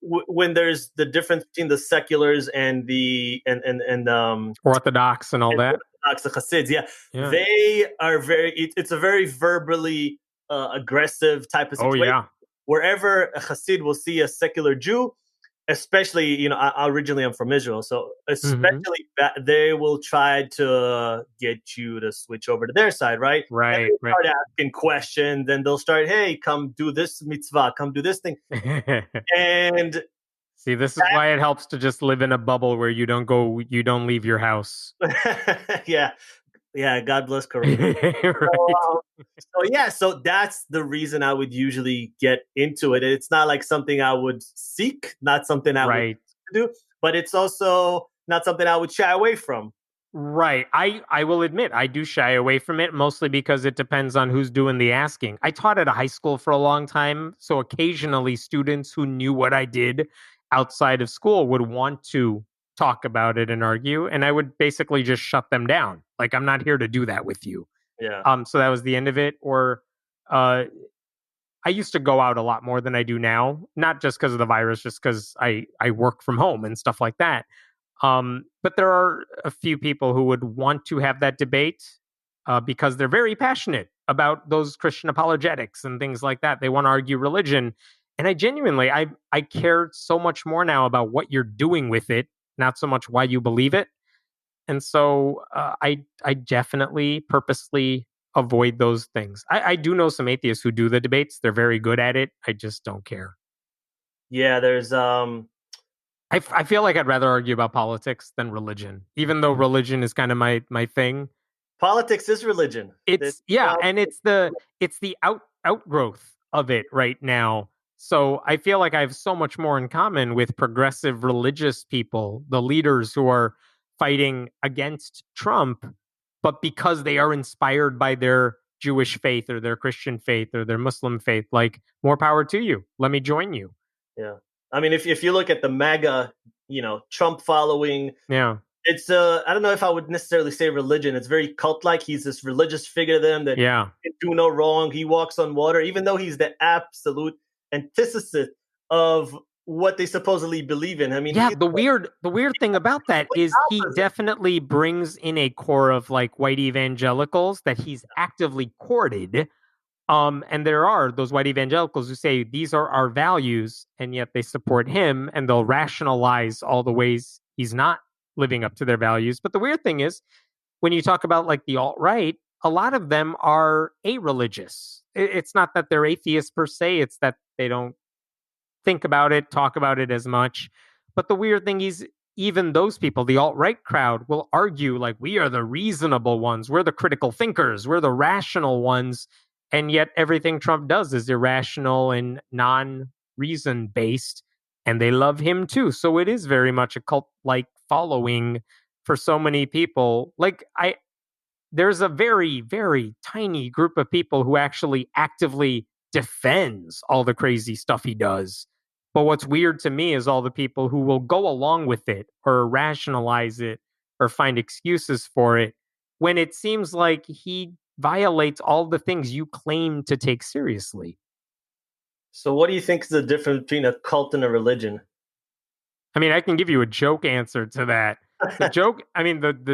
when there's the difference between the seculars and the Orthodox and all that. Orthodox, the Hasids, they are it's a very verbally aggressive type of situation. Oh yeah. Wherever a Hasid will see a secular Jew, especially, originally I'm from Israel, so especially they will try to get you to switch over to their side, right? Right. And they start asking questions, and they'll start, hey, come do this mitzvah, come do this thing. And see, this is why it helps to just live in a bubble where you don't leave your house. Yeah, God bless Corona. Right. So that's the reason I would usually get into it. It's not like something I would seek, not something I would do, but it's also not something I would shy away from. Right. I will admit I do shy away from it mostly because it depends on who's doing the asking. I taught at a high school for a long time, so occasionally students who knew what I did outside of school would want to talk about it and argue, and I would basically just shut them down. Like, I'm not here to do that with you. Yeah. So that was the end of it. Or I used to go out a lot more than I do now, not just because of the virus, just because I work from home and stuff like that. But there are a few people who would want to have that debate because they're very passionate about those Christian apologetics and things like that. They want to argue religion. And I care so much more now about what you're doing with it, not so much why you believe it. And so I definitely purposely avoid those things. I do know some atheists who do the debates. They're very good at it. I just don't care. Yeah, there's I feel like I'd rather argue about politics than religion, even though religion is kind of my thing. politics is religion. It's yeah, and it's the outgrowth of it right now. So I feel like I have so much more in common with progressive religious people, the leaders who are fighting against Trump, but because they are inspired by their Jewish faith or their Christian faith or their Muslim faith, like more power to you. Let me join you. Yeah. I mean, if you look at the MAGA, Trump following, Yeah. it's I don't know if I would necessarily say religion. It's very cult-like. He's this religious figure to them that Yeah. can do no wrong. He walks on water, even though he's the absolute antithesis of what they supposedly believe in. I mean, Yeah, he's the weird thing about that is he opposite. definitely brings in a core of like white evangelicals that he's actively courted. And there are those white evangelicals who say these are our values, and yet they support him, and they'll rationalize all the ways he's not living up to their values. But the weird thing is, when you talk about like the alt right, a lot of them are a-religious. It's not that they're atheists per se; it's that they don't think about it, talk about it as much. But the weird thing is, even those people, the alt right crowd, will argue like we are the reasonable ones, we're the critical thinkers, we're the rational ones. And yet everything Trump does is irrational and non reason based. And they love him too. So it is very much a cult like following for so many people. There's a very, very tiny group of people who actually actively defends all the crazy stuff he does. But what's weird to me is all the people who will go along with it or rationalize it or find excuses for it when it seems like he violates all the things you claim to take seriously. So, what do you think is the difference between a cult and a religion? I mean, I can give you a joke answer to that. The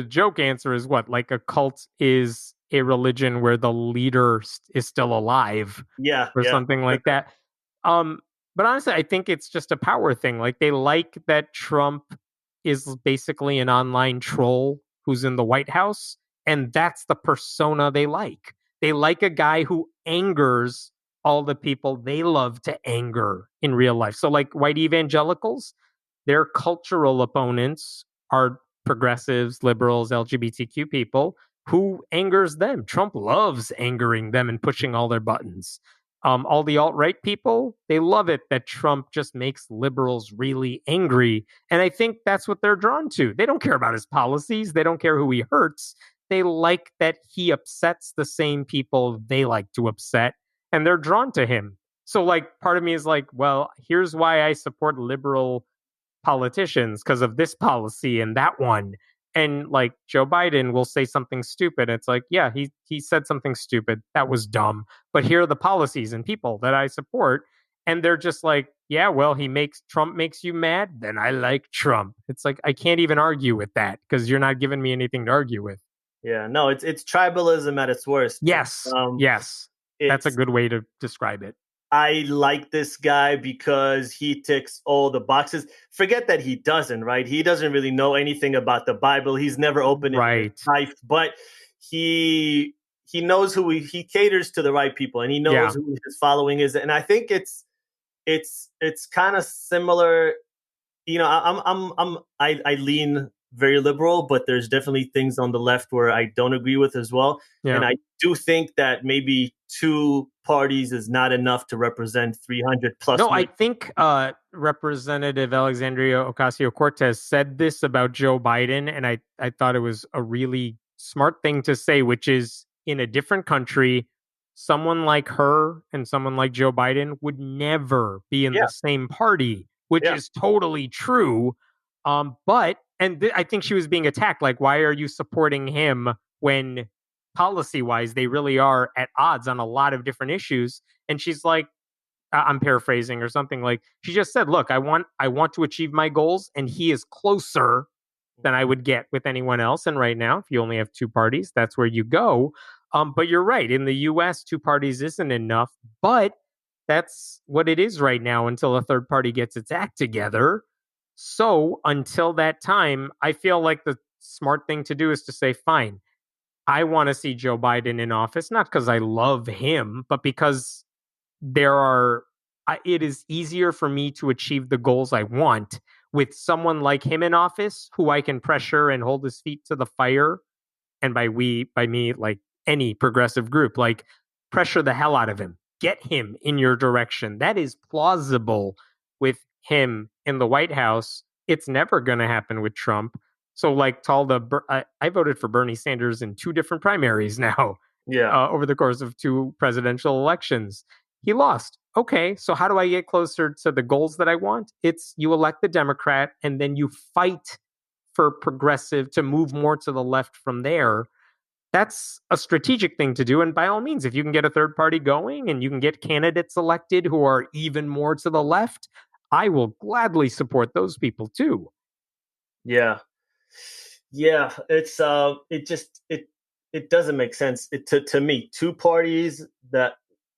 joke answer is what? Like a cult is a religion where the leader is still alive Yeah, or yeah, something like that. Um, but honestly, I think it's just a power thing. Like they like that Trump is basically an online troll who's in the White House, and that's the persona they like. They like a guy who angers all the people they love to anger in real life. So like white evangelicals, their cultural opponents are progressives, liberals, LGBTQ people. Who angers them? Trump loves angering them and pushing all their buttons. All the alt right people, they love it that Trump just makes liberals really angry. And I think that's what they're drawn to. They don't care about his policies, they don't care who he hurts. They like that he upsets the same people they like to upset, and they're drawn to him. So, like, part of me is like, well, here's why I support liberal politicians because of this policy and that one. And like Joe Biden will say something stupid. It's like, yeah, he said something stupid. That was dumb. But here are the policies and people that I support. And they're just like, yeah, well, Trump makes you mad. Then I like Trump. It's like I can't even argue with that because you're not giving me anything to argue with. yeah. No, it's tribalism at its worst. Yes. Yes. That's a It's good way to describe it. I like this guy because he ticks all the boxes. Forget that he doesn't, right? He doesn't really know anything about the Bible. He's never opened it in his life, but he knows he caters to the right people, and he knows who his following is. And I think it's kind of similar. I lean very liberal, but there's definitely things on the left where I don't agree with as well. Yeah. And I do think that maybe two parties is not enough to represent 300 plus. No, I think Representative Alexandria Ocasio-Cortez said this about Joe Biden, and I thought it was a really smart thing to say, which is in a different country, someone like her and someone like Joe Biden would never be in the same party, which is totally true. I think she was being attacked. Like, why are you supporting him when policy-wise they really are at odds on a lot of different issues? And she's like, I'm paraphrasing or something like she just said, look, I want to achieve my goals, and he is closer than I would get with anyone else. And right now, if you only have two parties, that's where you go. But you're right. In the US, two parties isn't enough. But That's what it is right now until a third party gets its act together. So until that time, I feel like the smart thing to do is to say, fine, I want to see Joe Biden in office, not because I love him, but because there are, it is easier for me to achieve the goals I want with someone like him in office who I can pressure and hold his feet to the fire. And by me, like any progressive group, like pressure the hell out of him, get him in your direction. That is plausible with him in the White House. It's never going to happen with Trump. So, like, I voted for Bernie Sanders in two different primaries now Yeah. over the course of two presidential elections. He lost. Okay, so how do I get closer to the goals that I want? It's you elect the Democrat and then you fight for progressive to move more to the left from there. That's a strategic thing to do. And by all means, if you can get a third party going and you can get candidates elected who are even more to the left, I will gladly support those people too. Yeah. Yeah, it doesn't make sense to me. Two parties that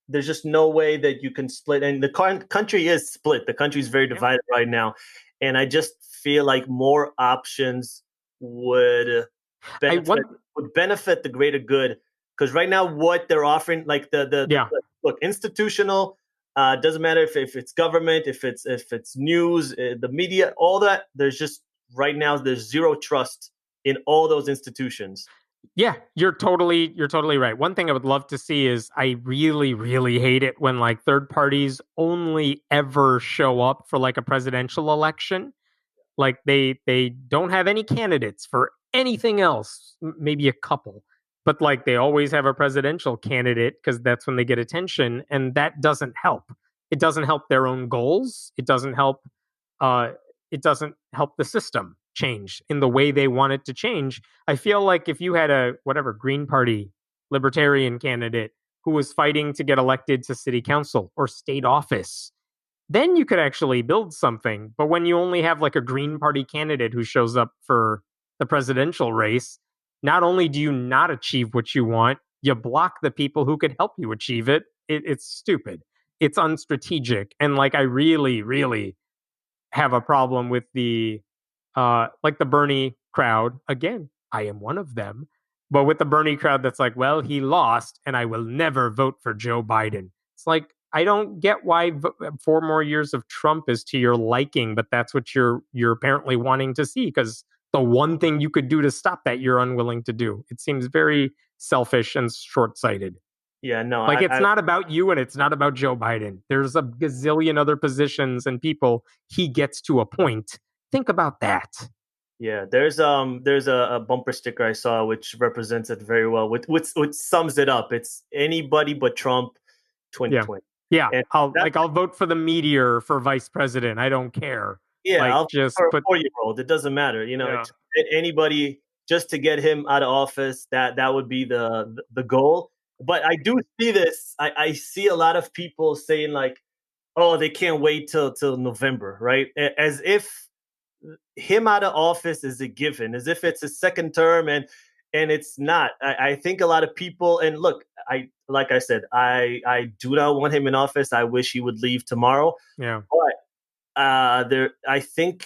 there's just no way that you can split, and the country is split. The country is very divided right now, and I just feel like more options would benefit the greater good. Because right now, what they're offering, like look, institutional, doesn't matter if it's government, if it's news, the media, all that. There's just right now there's zero trust in all those institutions. Yeah, you're totally right. One thing I would love to see is I really, really hate it when like third parties only ever show up for like a presidential election. Like they don't have any candidates for anything else, maybe a couple, but like they always have a presidential candidate because that's when they get attention, and that doesn't help. It doesn't help their own goals. Uh, it doesn't help the system change in the way they want it to change. I feel like if you had a whatever Green Party libertarian candidate who was fighting to get elected to city council or state office, then you could actually build something. But when you only have like a Green Party candidate who shows up for the presidential race, not only do you not achieve what you want, you block the people who could help you achieve it. It's stupid. It's unstrategic. And like, I really, really have a problem with the Bernie crowd. Again, I am one of them. But with the Bernie crowd that's like, well, he lost and I will never vote for Joe Biden. It's like, I don't get why 4 more years of Trump is to your liking, but that's what you're apparently wanting to see, because the one thing you could do to stop that, you're unwilling to do. It seems very selfish and short-sighted. Yeah, no, Like, it's not about you and it's not about Joe Biden. There's a gazillion other positions and people he gets to appoint. Think about that. Yeah, there's a bumper sticker I saw which represents it very well. Which sums it up. It's anybody but Trump, 2020. Yeah, And I'll vote for the meteor for vice president. I don't care. yeah, like, I'll just for a put 4-year-old. It doesn't matter. yeah. Anybody just to get him out of office. That would be the goal. But I do see this. I see a lot of people saying like, "Oh, they can't wait till November," right? As if him out of office is a given, as if it's a second term, and it's not. I think a lot of people, and look, like I said, I do not want him in office. I wish he would leave tomorrow. Yeah. But I think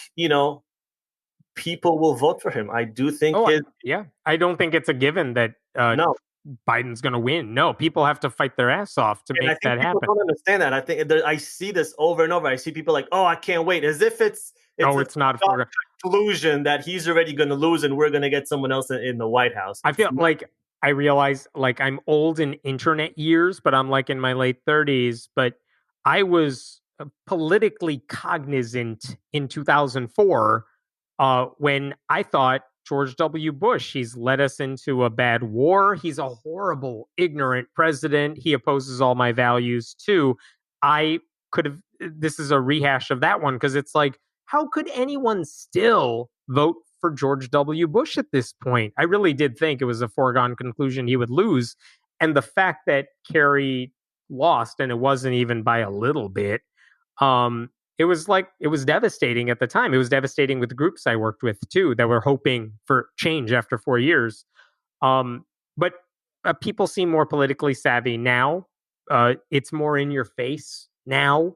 people will vote for him. I do think I don't think it's a given that no. Biden's going to win. No, people have to fight their ass off to make that happen. People don't understand that. I think I see this over and over. I see people like, "Oh, I can't wait," as if it's not illusion that he's already going to lose and we're going to get someone else in the White House. I feel like I realize like I'm old in internet years, but I'm like in my late 30s. But I was politically cognizant in 2004 when I thought George W. Bush, he's led us into a bad war. He's a horrible, ignorant president. He opposes all my values too. I could have, this is a rehash of that one, because it's like, how could anyone still vote for George W. Bush at this point? I really did think it was a foregone conclusion he would lose. And the fact that Kerry lost, and it wasn't even by a little bit, it was devastating at the time. It was devastating with the groups I worked with too that were hoping for change after 4 years. But people seem more politically savvy now. It's more in your face. now,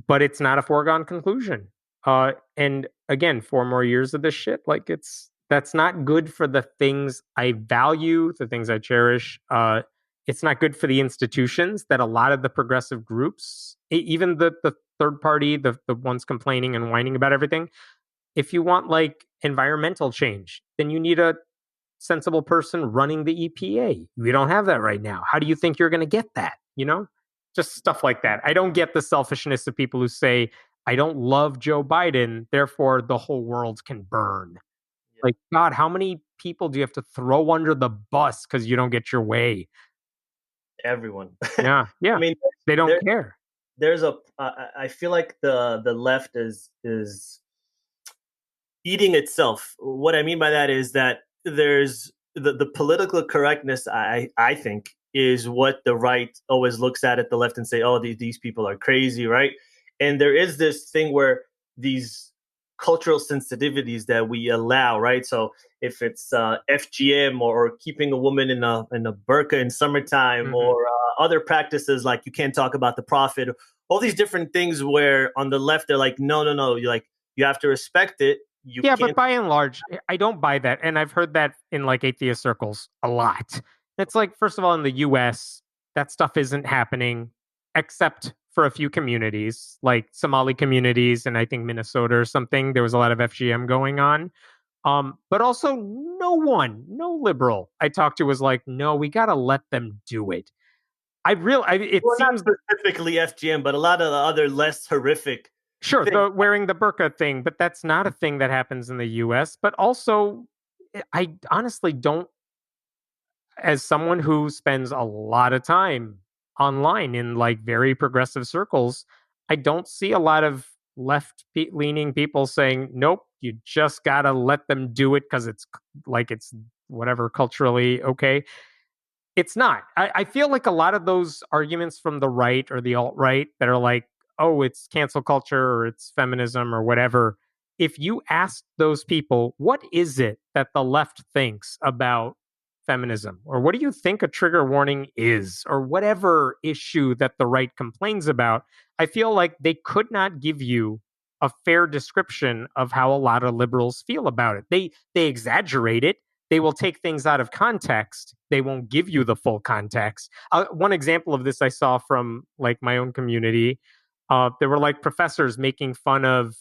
but it's not a foregone conclusion. And again, 4 more years of this shit, like that's not good for the things I value, the things I cherish. It's not good for the institutions that a lot of the progressive groups, even the third party, the ones complaining and whining about everything. If you want like environmental change, then you need a sensible person running the EPA. We don't have that right now. How do you think you're going to get that? Just stuff like that. I don't get the selfishness of people who say, I don't love Joe Biden, therefore the whole world can burn. Yeah. Like, God, how many people do you have to throw under the bus because you don't get your way? Everyone. Yeah. I mean, They don't care. There's I feel like the left is eating itself. What I mean by that is that there's the political correctness, I think, is what the right always looks at the left and say, oh, these people are crazy, right? And there is this thing where these cultural sensitivities that we allow, right? So if it's FGM or keeping a woman in a burqa in summertime, or other practices like you can't talk about the prophet, all these different things where on the left they're like, no, you're like, you have to respect it. But by and large, I don't buy that. And I've heard that in like atheist circles a lot. It's like, first of all, in the US, that stuff isn't happening except for a few communities, like Somali communities, and I think Minnesota or something. There was a lot of FGM going on. But also, no liberal I talked to was like, no, we got to let them do it. It seems not specifically FGM, but a lot of the other less horrific. Sure, the wearing the burqa thing, but that's not a thing that happens in the US. But also, I honestly don't, as someone who spends a lot of time online in like very progressive circles, I don't see a lot of left-leaning people saying, nope, you just got to let them do it because it's whatever culturally okay. It's not. I feel like a lot of those arguments from the right or the alt-right that are like, oh, it's cancel culture or it's feminism or whatever. If you ask those people, what is it that the left thinks about feminism? Or what do you think a trigger warning is? Or whatever issue that the right complains about, I feel like they could not give you a fair description of how a lot of liberals feel about it. They exaggerate it. They will take things out of context. They won't give you the full context. One example of this I saw from like my own community. There were like professors making fun of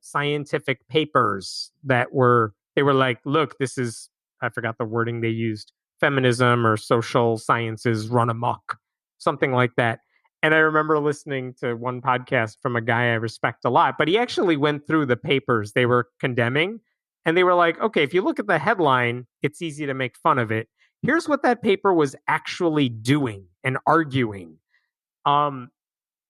scientific papers they were like, look, this is, I forgot the wording they used, feminism or social sciences run amok, something like that. And I remember listening to one podcast from a guy I respect a lot, but he actually went through the papers they were condemning. And they were like, okay, if you look at the headline, it's easy to make fun of it. Here's what that paper was actually doing and arguing. And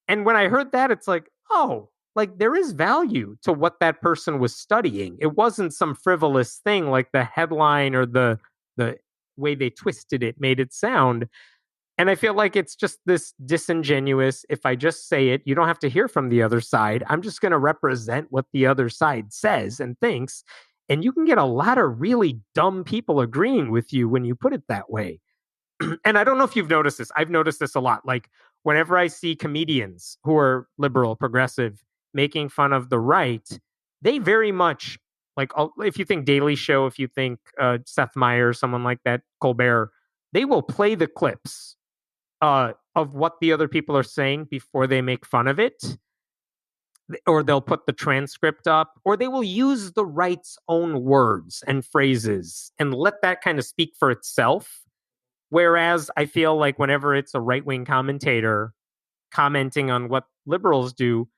when I heard that, it's like, oh, like there is value to what that person was studying. It wasn't some frivolous thing like the headline or the way they twisted it made it sound. And I feel like it's just this disingenuous, if I just say it, you don't have to hear from the other side. I'm just going to represent what the other side says and thinks. And you can get a lot of really dumb people agreeing with you when you put it that way. And I don't know if you've noticed this. I've noticed this a lot. Like whenever I see comedians who are liberal, progressive, making fun of the right, they very much, like if you think Daily Show, if you think Seth Meyers, someone like that, Colbert, they will play the clips of what the other people are saying before they make fun of it. Or they'll put the transcript up, or they will use the right's own words and phrases and let that kind of speak for itself. Whereas I feel like whenever it's a right-wing commentator commenting on what liberals do,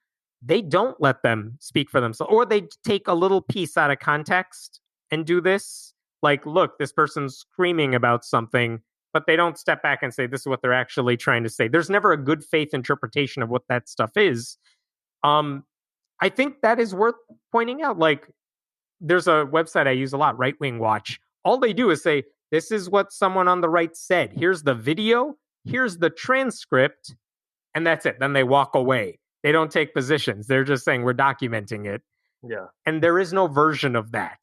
they don't let them speak for themselves, or they take a little piece out of context and do this. Like, look, this person's screaming about something, but they don't step back and say, this is what they're actually trying to say. There's never a good faith interpretation of what that stuff is. I think that is worth pointing out. Like, there's a website I use a lot, Right Wing Watch. All they do is say, this is what someone on the right said. Here's the video. Here's the transcript. And that's it. Then they walk away. They don't take positions. They're just saying, we're documenting it. Yeah. And there is no version of that.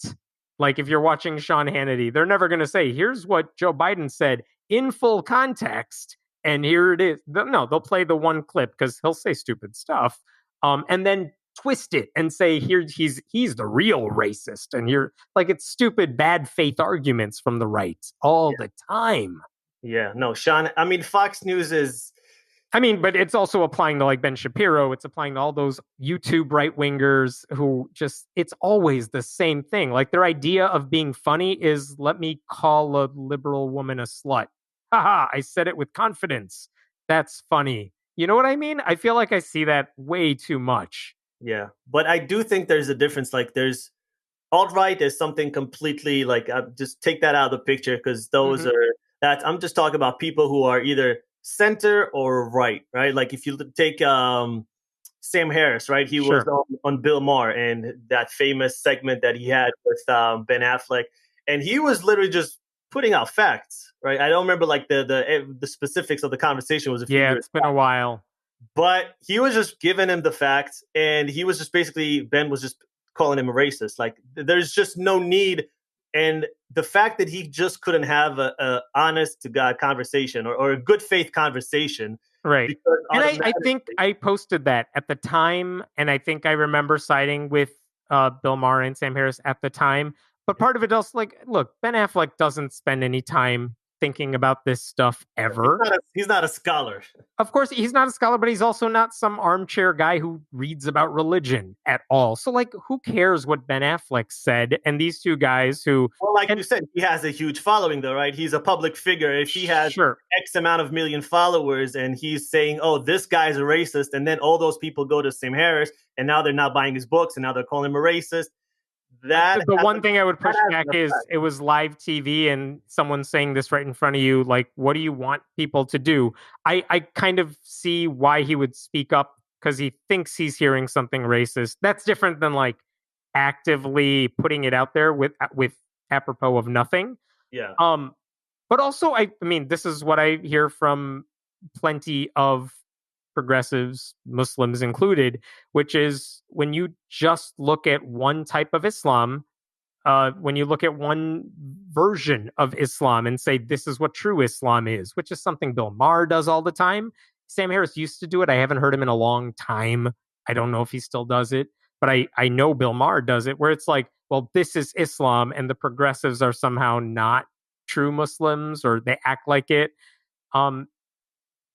Like if you're watching Sean Hannity, they're never going to say, here's what Joe Biden said in full context. and here it is. No, they'll play the one clip because he'll say stupid stuff, and then twist it and say here he's the real racist, and you're like, it's stupid bad faith arguments from the right all the time. Yeah, no, Sean. I mean, Fox News is. I mean, but it's also applying to like Ben Shapiro. It's applying to all those YouTube right wingers who just, it's always the same thing. Like their idea of being funny is let me call a liberal woman a slut. Haha, I said it with confidence. That's funny. You know what I mean? I feel like I see that way too much. Yeah, but I do think there's a difference. Like there's alt-right is something completely like just take that out of the picture because those are that I'm just talking about people who are either center or right. Like if you take Sam Harris, right? He was on Bill Maher and that famous segment that he had with Ben Affleck, and he was literally just putting out facts, right? I don't remember like the specifics of the conversation. Was a few years it's been a while, but he was just giving him the facts, and he was just basically Ben was just calling him a racist. Like there's just no need. And the fact that he just couldn't have a honest to God conversation or a good faith conversation. Right. And I think I posted that at the time. And I think I remember siding with Bill Maher and Sam Harris at the time. But part of it also, like, look, Ben Affleck doesn't spend any time thinking about this stuff ever. He's not a scholar. Of course, he's not a scholar, but he's also not some armchair guy who reads about religion at all. So, like, who cares what Ben Affleck said? And these two guys who... Well, like you said, he has a huge following, though, right? He's a public figure. If he has X amount of million followers and he's saying, oh, this guy's a racist, and then all those people go to Sam Harris, and now they're not buying his books, and now they're calling him a racist. The one thing I would push back is it was live TV and someone saying this right in front of you. Like, what do you want people to do? I kind of see why he would speak up because he thinks he's hearing something racist. That's different than like actively putting it out there with apropos of nothing. Yeah. But also, I mean, this is what I hear from plenty of progressives, Muslims included, which is when you just look at one type of Islam, when you look at one version of Islam and say, this is what true Islam is, which is something Bill Maher does all the time. Sam Harris used to do it. I haven't heard him in a long time. I don't know if he still does it, but I know Bill Maher does it, where it's like, well, this is Islam and the progressives are somehow not true Muslims or they act like it.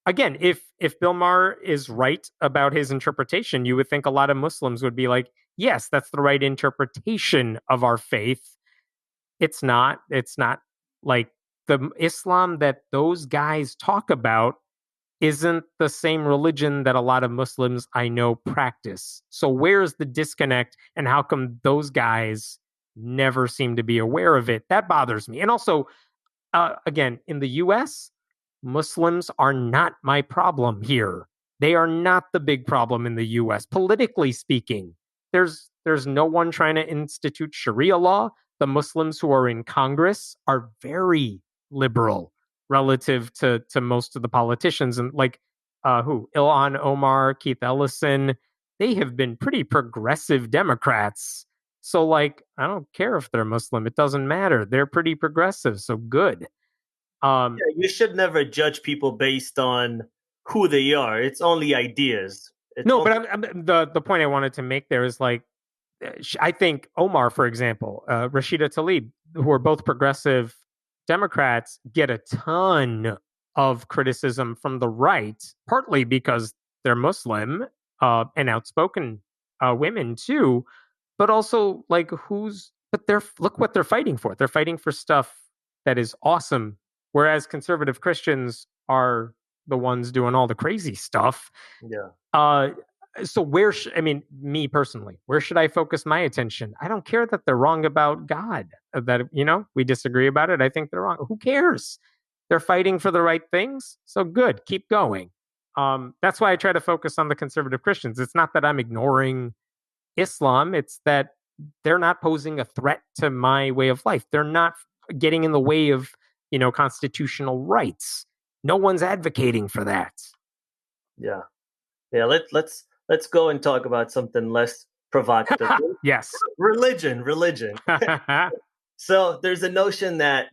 Again, if Bill Maher is right about his interpretation, you would think a lot of Muslims would be like, yes, that's the right interpretation of our faith. It's not. It's not like the Islam that those guys talk about isn't the same religion that a lot of Muslims I know practice. So where's the disconnect and how come those guys never seem to be aware of it? That bothers me. And also, again, in the US, Muslims are not my problem here. They are not the big problem in the US. Politically speaking, there's no one trying to institute Sharia law. The Muslims who are in Congress are very liberal relative to most of the politicians. And like Ilhan Omar, Keith Ellison, they have been pretty progressive Democrats. So like, I don't care if they're Muslim. It doesn't matter. They're pretty progressive. So good. You should never judge people based on who they are. It's only ideas. But the point I wanted to make there is like, I think Omar, for example, Rashida Tlaib, who are both progressive Democrats, get a ton of criticism from the right, partly because they're Muslim and outspoken women too, but also like look what they're fighting for. They're fighting for stuff that is awesome. Whereas conservative Christians are the ones doing all the crazy stuff. Yeah. So me personally, where should I focus my attention? I don't care that they're wrong about God, that, we disagree about it. I think they're wrong. Who cares? They're fighting for the right things. So good. Keep going. That's why I try to focus on the conservative Christians. It's not that I'm ignoring Islam. It's that they're not posing a threat to my way of life. They're not getting in the way of constitutional rights. No one's advocating for that. Yeah. Let's go and talk about something less provocative. Yes. Religion. So there's a notion that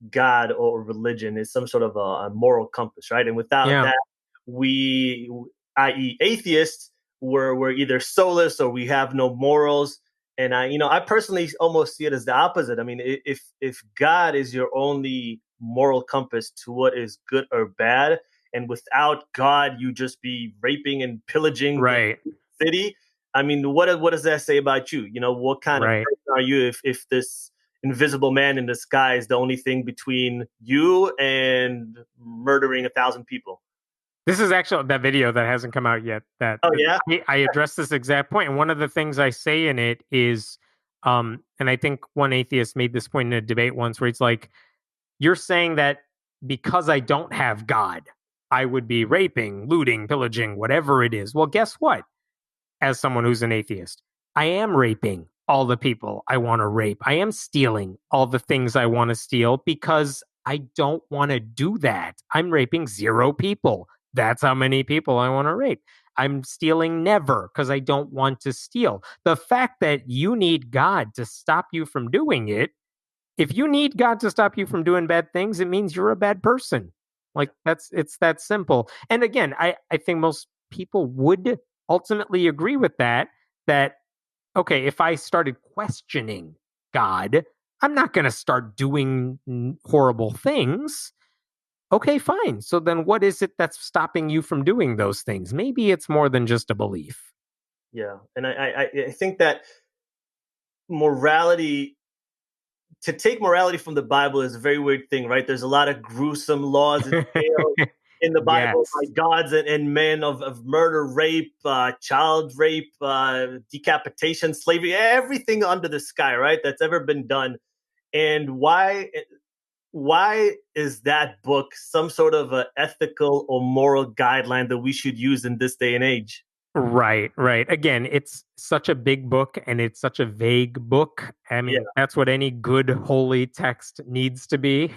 God or religion is some sort of a moral compass, right? And without Yeah. that, we, i.e., atheists, we're either soulless or we have no morals. And I personally almost see it as the opposite. I mean, if God is your only moral compass to what is good or bad, and without God you just be raping and pillaging the Right. city, I mean, what does that say about you? What kind of Right. person are you if this invisible man in the sky is the only thing between you and murdering 1,000 people? This is actually that video that hasn't come out yet. That Oh yeah, I address this exact point, and one of the things I say in it is, and I think one atheist made this point in a debate once, where it's like, you're saying that because I don't have God, I would be raping, looting, pillaging, whatever it is. Well, guess what? As someone who's an atheist, I am raping all the people I want to rape. I am stealing all the things I want to steal because I don't want to do that. I'm raping 0 people. That's how many people I want to rape. I'm stealing never because I don't want to steal. The fact that you need God to stop you from doing it, if you need God to stop you from doing bad things, it means you're a bad person. Like it's that simple. And again, I think most people would ultimately agree with that, that okay, if I started questioning God, I'm not going to start doing horrible things. Okay, fine. So then what is it that's stopping you from doing those things? Maybe it's more than just a belief. yeah. And I think that morality to take morality from the Bible is a very weird thing, right? There's a lot of gruesome laws and tales in the Bible by Yes. gods and men of murder, rape, child rape, decapitation, slavery, everything under the sky, right? That's ever been done. And why is that book some sort of a ethical or moral guideline that we should use in this day and age? Right, right. Again, it's such a big book and it's such a vague book. I Yeah, mean, that's what any good holy text needs to be.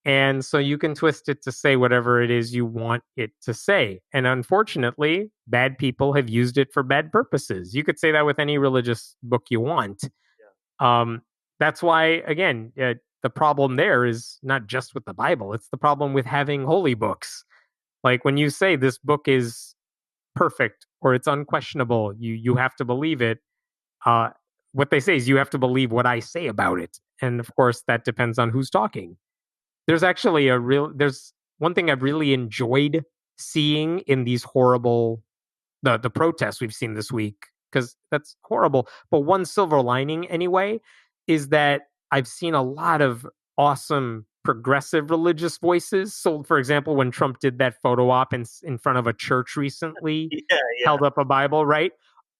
And so you can twist it to say whatever it is you want it to say. And unfortunately, bad people have used it for bad purposes. You could say that with any religious book you want. yeah, Um, that's why, again, the problem there is not just with the Bible, it's the problem with having holy books. Like when you say this book is perfect or it's unquestionable, you have to believe it. uh what they say is you have to believe what I say about it, and of course that depends on who's talking. There's one thing I've really enjoyed seeing in these horrible, the protests we've seen this week, because that's horrible, but one silver lining anyway is that I've seen a lot of awesome progressive religious voices. So for example, when Trump did that photo op in front of a church recently, yeah, yeah, held up a Bible, right?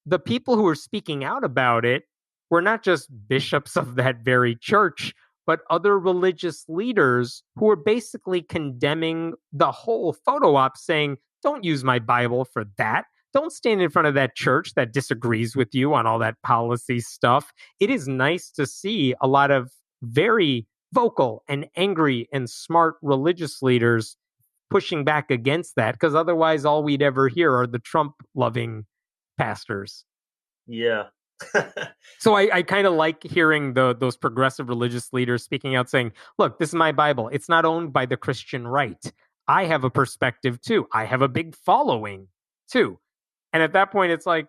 The people who were speaking out about it were not just bishops of that very church, but other religious leaders who were basically condemning the whole photo op, saying, don't use my Bible for that. Don't stand in front of that church that disagrees with you on all that policy stuff. It is nice to see a lot of very vocal and angry and smart religious leaders pushing back against that, because otherwise all we'd ever hear are the Trump loving pastors. yeah. So I kind of like hearing those progressive religious leaders speaking out, saying, look, this is my Bible. It's not owned by the Christian right. I have a perspective too. I have a big following too. And at that point, it's like,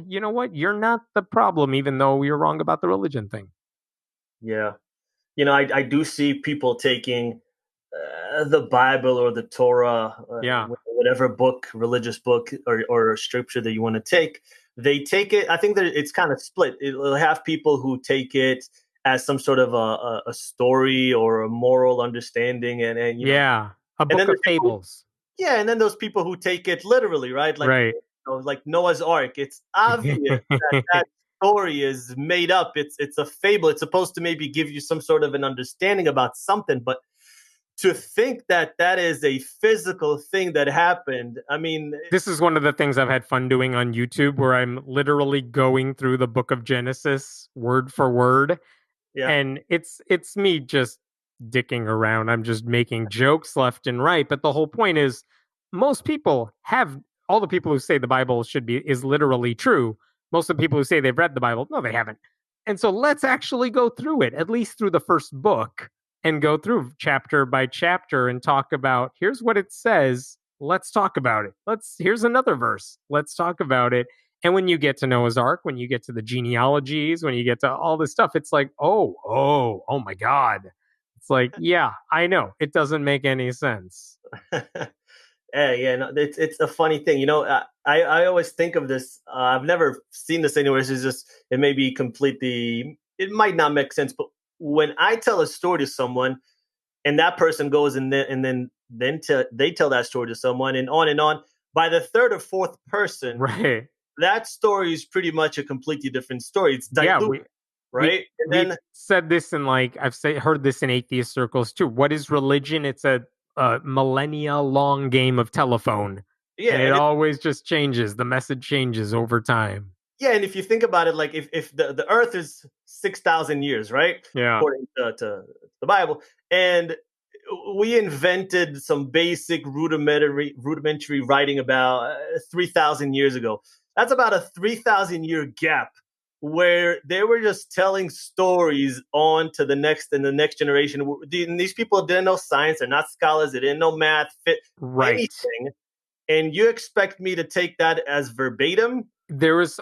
you know what? You're not the problem, even though you're wrong about the religion thing. Yeah. I do see people taking the Bible or the Torah, Yeah. whatever book, religious book or scripture that you want to take. They take it. I think that it's kind of split. It'll have people who take it as some sort of a story or a moral understanding, Yeah. A and book then of there's people, fables. yeah, and then those people who take it literally, right? Right. Like Noah's Ark. It's obvious that story is made up. It's a fable. It's supposed to maybe give you some sort of an understanding about something, but to think that that is a physical thing that happened, I mean, This is one of the things I've had fun doing on YouTube, where I'm literally going through the book of Genesis word for word. yeah, And it's me just dicking around. I'm just making jokes left and right. But the whole point is, most people have, all the people who say the Bible is literally true. Most of the people who say they've read the Bible, no, they haven't. And so let's actually go through it, at least through the first book, and go through chapter by chapter and talk about, here's what it says. Let's talk about it. Here's another verse. Let's talk about it. And when you get to Noah's Ark, when you get to the genealogies, when you get to all this stuff, it's like, oh my God. It's like, yeah, I know. It doesn't make any sense. Yeah, no, it's a funny thing. I always think of this. I've never seen this anywhere. It's just it may be completely. It might not make sense, but when I tell a story to someone, and that person goes and then they tell that story to someone, and on and on. By the third or fourth person, Right. that story is pretty much a completely different story. It's Yeah, diluted, we right? And we've then said this in heard this in atheist circles too. What is religion? It's a millennia long game of telephone, yeah, and it and always just changes. The message changes over time. yeah, and if you think about it, like if the Earth is 6,000 years, right, Yeah. according to the Bible, and we invented some basic rudimentary writing about 3,000 years ago. That's about a 3,000 year gap where they were just telling stories on to the next and the next generation. And these people didn't know science; they're not scholars. They didn't know math, Right. anything. And you expect me to take that as verbatim? There was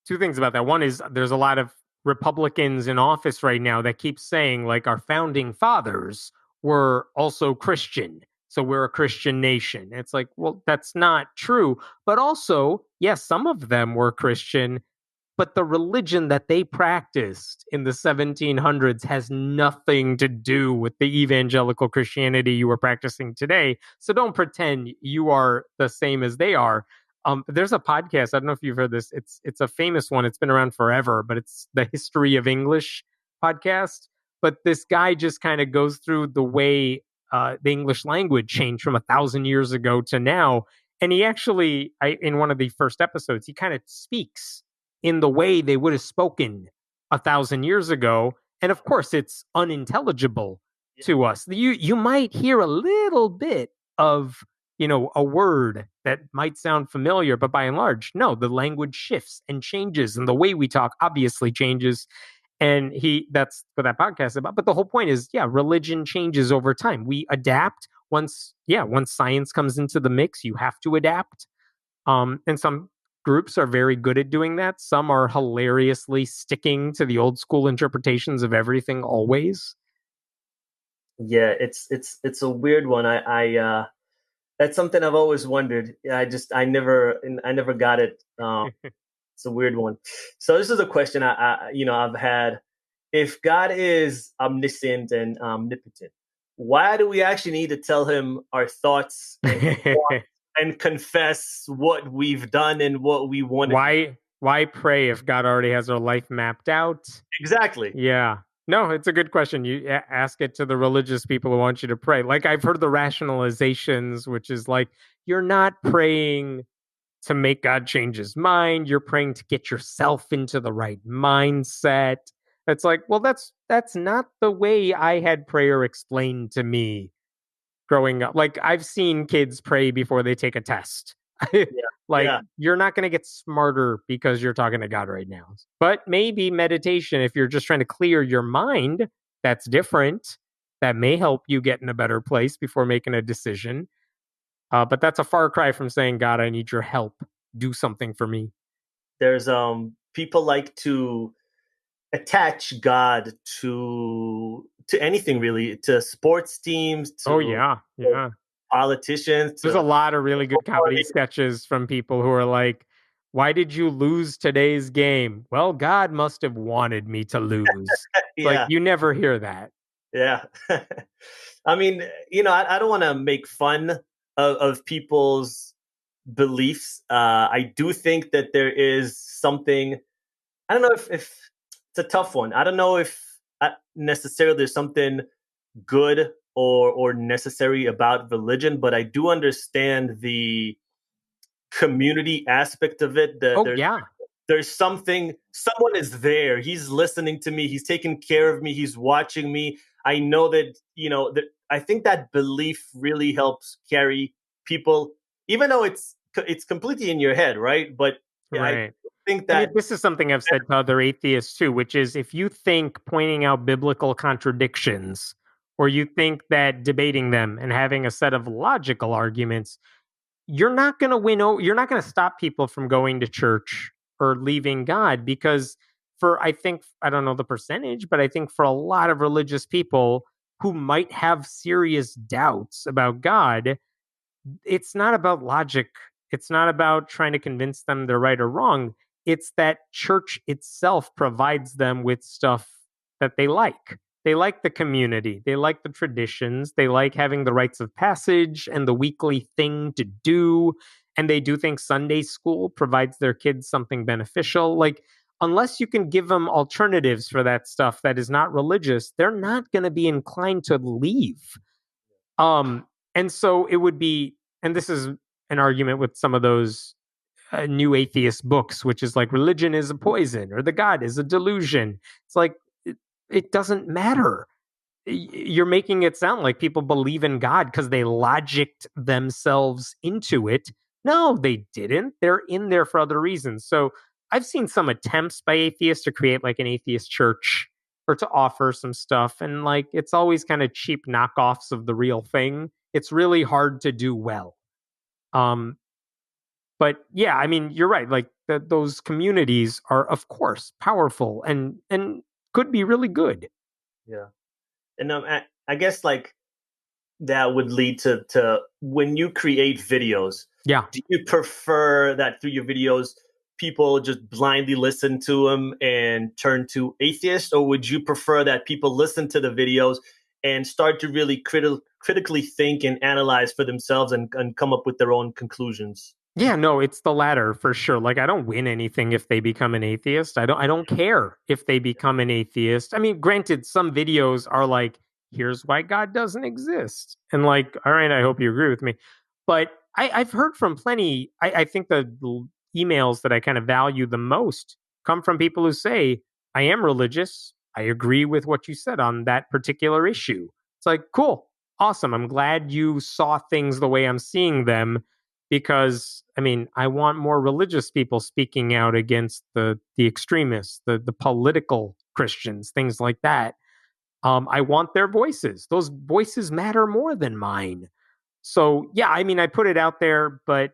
two things about that. One is there's a lot of Republicans in office right now that keep saying like our founding fathers were also Christian. So we're a Christian nation. It's like, well, that's not true. But also, yes, some of them were Christian, but the religion that they practiced in the 1700s has nothing to do with the evangelical Christianity you are practicing today. So don't pretend you are the same as they are. There's a podcast. I don't know if you've heard this. It's a famous one. It's been around forever, but it's the History of English podcast. But this guy just kind of goes through the way the English language changed from 1,000 years ago to now. And he actually, in one of the first episodes, he kind of speaks in the way they would have spoken 1,000 years ago. And of course, it's unintelligible to us. You might hear a little bit of a word that might sound familiar, but by and large, no, the language shifts and changes, and the way we talk obviously changes. And that's what that podcast is about. But the whole point is, yeah, religion changes over time. We adapt once science comes into the mix, you have to adapt. And some groups are very good at doing that. Some are hilariously sticking to the old school interpretations of everything always. Yeah, it's a weird one. I that's something I've always wondered. I never got it. It's a weird one. So this is a question I've had. If God is omniscient and omnipotent, why do we actually need to tell him our thoughts and confess what we've done and what we want? Why pray if God already has our life mapped out? Exactly. Yeah. No, it's a good question. You ask it to the religious people who want you to pray. Like I've heard the rationalizations, which is like, you're not praying to make God change his mind. You're praying to get yourself into the right mindset. It's like, well, that's not the way I had prayer explained to me growing up. Like I've seen kids pray before they take a test. Like Yeah. you're not going to get smarter because you're talking to God right now. But maybe meditation, if you're just trying to clear your mind, that's different. That may help you get in a better place before making a decision. But that's a far cry from saying, God, I need your help. Do something for me. There's people like to attach God to anything really, to sports teams, Oh, to yeah. Yeah. politicians. There's a lot of really good comedy sketches from people who are like, why did you lose today's game? Well, God must have wanted me to lose. Like, Yeah, you never hear that. yeah. I mean, I don't want to make fun of people's beliefs. I do think that there is something. I don't know if it's a tough one. I don't know if necessarily there's something good or necessary about religion, but I do understand the community aspect of it. Oh, yeah. There's someone is there. He's listening to me. He's taking care of me. He's watching me. I know that, that I think that belief really helps carry people, even though it's completely in your head, right? But Right. I think that this is something I've said to other atheists too, which is if you think pointing out biblical contradictions or you think that debating them and having a set of logical arguments, you're not going to you're not going to stop people from going to church or leaving God, because I think, I don't know the percentage, but I think for a lot of religious people who might have serious doubts about God, it's not about logic. It's not about trying to convince them they're right or wrong. It's that church itself provides them with stuff that they like. They like the community. They like the traditions. They like having the rites of passage and the weekly thing to do. And they do think Sunday school provides their kids something beneficial. Like, unless you can give them alternatives for that stuff that is not religious, they're not going to be inclined to leave. And so it would be, and this is an argument with some of those new atheist books, which is like religion is a poison or the God is a delusion. It's like, it doesn't matter. You're making it sound like people believe in God because they logicked themselves into it. No, they didn't. They're in there for other reasons. So I've seen some attempts by atheists to create like an atheist church or to offer some stuff. And like, it's always kind of cheap knockoffs of the real thing. It's really hard to do well. But yeah, I mean, you're right. Like those communities are, of course, powerful and could be really good. Yeah. And I guess like that would lead to when you create videos. Yeah. Do you prefer that through your videos, people just blindly listen to them and turn to atheists? Or would you prefer that people listen to the videos and start to really critically think and analyze for themselves and come up with their own conclusions? Yeah, no, it's the latter for sure. Like, I don't win anything if they become an atheist. I don't care if they become an atheist. I mean, granted, some videos are like, here's why God doesn't exist. And like, all right, I hope you agree with me. But I've heard from plenty. I think the emails that I kind of value the most come from people who say, I am religious. I agree with what you said on that particular issue. It's like, cool, awesome. I'm glad you saw things the way I'm seeing them, because I mean, I want more religious people speaking out against the extremists, the political Christians, things like that. I want their voices. Those voices matter more than mine. So yeah, I mean, I put it out there, but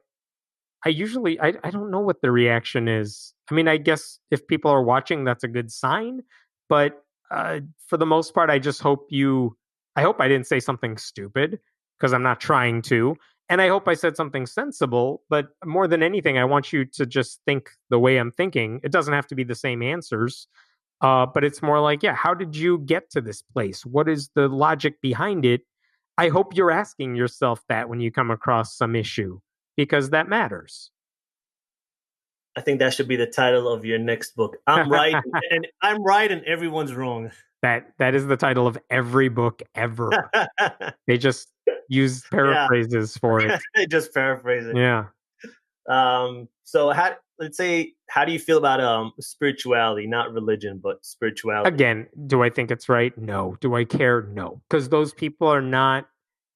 I don't know what the reaction is. I mean, I guess if people are watching, that's a good sign. But for the most part, I just hope I hope I didn't say something stupid, because I'm not trying to. And I hope I said something sensible. But more than anything, I want you to just think the way I'm thinking. It doesn't have to be the same answers. But it's more like, yeah, how did you get to this place? What is the logic behind it? I hope you're asking yourself that when you come across some issue, because that matters. I think that should be the title of your next book. I'm right, and I'm right, and everyone's wrong. That is the title of every book ever. They just use paraphrases for it. They just paraphrase it. Yeah. So how do you feel about spirituality, not religion, but spirituality? Again, do I think it's right? No. Do I care? No. Because those people are not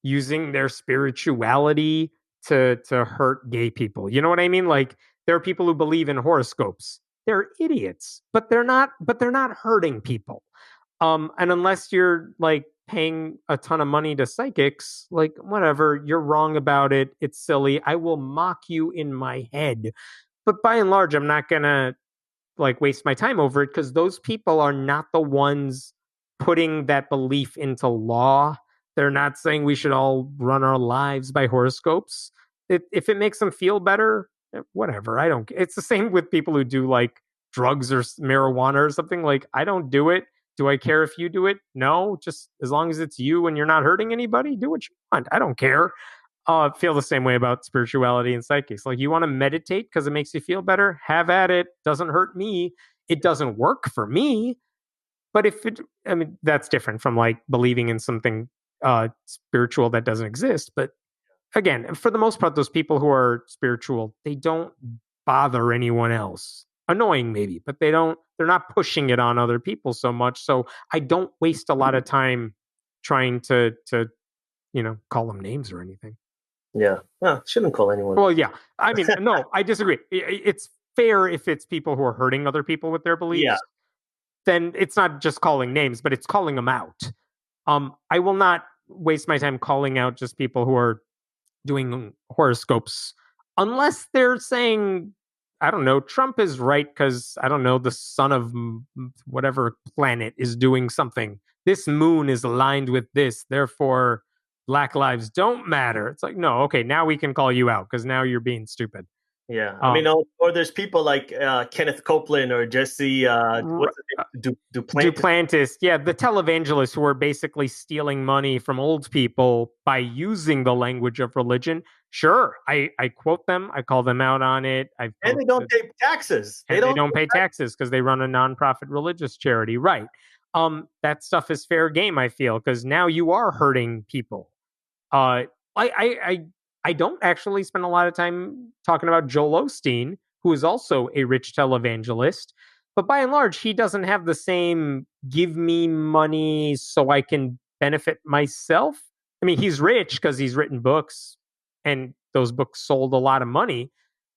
using their spirituality to hurt gay people. You know what I mean? Like, there are people who believe in horoscopes. They're idiots, but they're not hurting people. And unless you're like paying a ton of money to psychics, like, whatever, you're wrong about it. It's silly. I will mock you in my head. But by and large, I'm not gonna like waste my time over it, because those people are not the ones putting that belief into law. They're not saying we should all run our lives by horoscopes. If it makes them feel better, whatever. I don't. It's the same with people who do like drugs or marijuana or something. Like, I don't do it. Do I care if you do it? No. Just as long as it's you and you're not hurting anybody, do what you want. I don't care. Feel the same way about spirituality and psychics. Like, you want to meditate because it makes you feel better? Have at it. Doesn't hurt me. It doesn't work for me. But I mean, that's different from like believing in something spiritual that doesn't exist. But again, for the most part, those people who are spiritual, they don't bother anyone else. Annoying maybe, but they're not pushing it on other people so much. So I don't waste a lot of time trying to call them names or anything. Yeah. No, shouldn't call anyone. Well, yeah. I mean, no, I disagree. It's fair if it's people who are hurting other people with their beliefs. Yeah. Then it's not just calling names, but it's calling them out. I will not waste my time calling out just people who are doing horoscopes unless they're saying, I don't know, Trump is right because, I don't know, the sun of whatever planet is doing something. This moon is aligned with this, therefore Black lives don't matter. It's like, no, okay, now we can call you out because now you're being stupid. Yeah, I mean, or there's people like Kenneth Copeland or Jesse, what's his name? Duplantis. Duplantis, yeah, the televangelists who are basically stealing money from old people by using the language of religion. Sure, I quote them, I call them out on it. And they don't pay taxes. They don't pay taxes because they run a nonprofit religious charity, right? That stuff is fair game, I feel, because now you are hurting people. I don't actually spend a lot of time talking about Joel Osteen, who is also a rich televangelist, but by and large, he doesn't have the same give me money so I can benefit myself. I mean, he's rich because he's written books and those books sold a lot of money,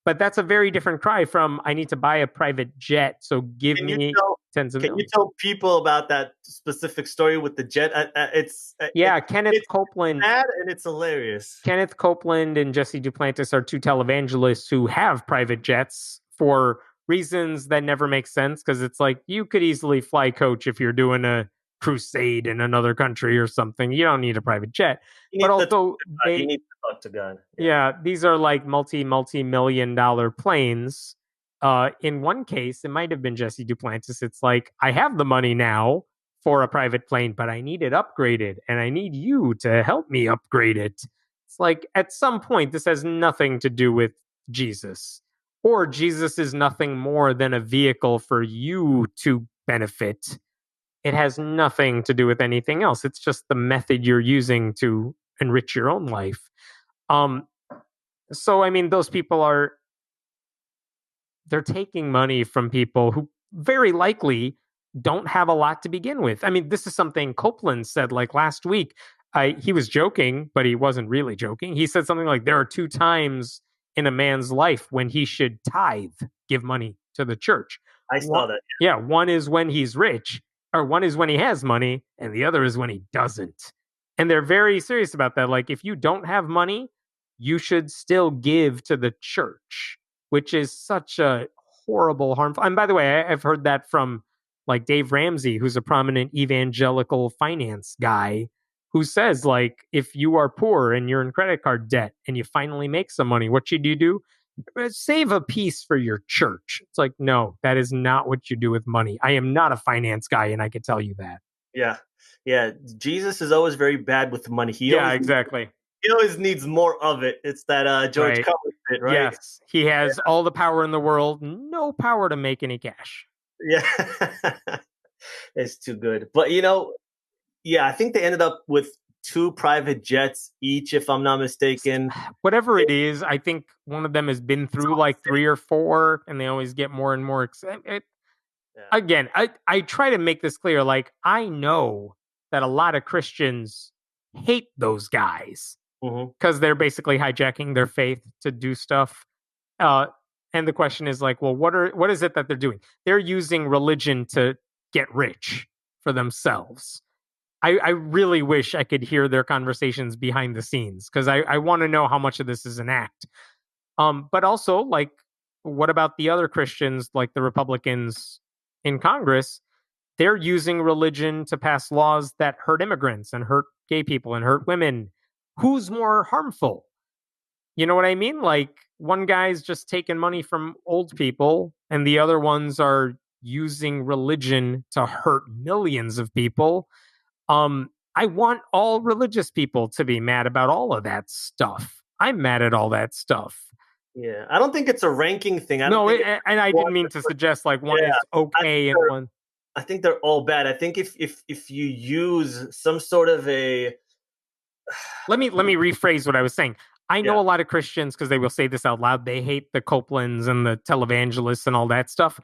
but that's a very different cry from I need to buy a private jet, so give me tens of millions. Can you tell people about that specific story with the jet? Kenneth Copeland. Sad and it's hilarious. Kenneth Copeland and Jesse Duplantis are two televangelists who have private jets for reasons that never make sense, because it's like you could easily fly coach if you're doing a crusade in another country or something. You don't need a private jet. But also, you need to talk to God. Yeah, these are like multi-million-dollar planes. In one case, it might have been Jesse Duplantis. It's like, I have the money now for a private plane, but I need it upgraded, and I need you to help me upgrade it. It's like, at some point, this has nothing to do with Jesus. Or Jesus is nothing more than a vehicle for you to benefit. It has nothing to do with anything else. It's just the method you're using to enrich your own life. So, I mean, those people they're taking money from people who very likely don't have a lot to begin with. I mean, this is something Copeland said like last week. He was joking, but he wasn't really joking. He said something like, there are 2 times in a man's life when he should tithe, give money to the church. I saw that. Yeah, one is when he's rich, or one is when he has money, and the other is when he doesn't. And they're very serious about that. Like, if you don't have money, you should still give to the church, which is such a horrible, harmful. And by the way, I've heard that from like Dave Ramsey, who's a prominent evangelical finance guy, who says, like, if you are poor and you're in credit card debt and you finally make some money, what should you do? Save a piece for your church. It's like, no, that is not what you do with money. I am not a finance guy, and I can tell you that. Yeah. Jesus is always very bad with money. Exactly. He always needs more of it. It's that George Carlin bit, right? Yes, he has all the power in the world, no power to make any cash. Yeah, it's too good. But I think they ended up with 2 private jets each, if I'm not mistaken. Whatever it is, I think one of them has been through like 3 or 4, and they always get more and more excited. Again, I try to make this clear. Like, I know that a lot of Christians hate those guys because they're basically hijacking their faith to do stuff. And the question is like, well, what is it that they're doing? They're using religion to get rich for themselves. I really wish I could hear their conversations behind the scenes, because I want to know how much of this is an act. But also, like, what about the other Christians, like the Republicans in Congress? They're using religion to pass laws that hurt immigrants and hurt gay people and hurt women. Who's more harmful? You know what I mean? Like, one guy's just taking money from old people, and the other ones are using religion to hurt millions of people. I want all religious people to be mad about all of that stuff. I'm mad at all that stuff. Yeah, I don't think it's a ranking thing. And I didn't mean to suggest like one is okay and one. I think they're all bad. I think if you use some sort of a let me rephrase what I was saying. I know a lot of Christians, because they will say this out loud, they hate the Copelands and the televangelists and all that stuff,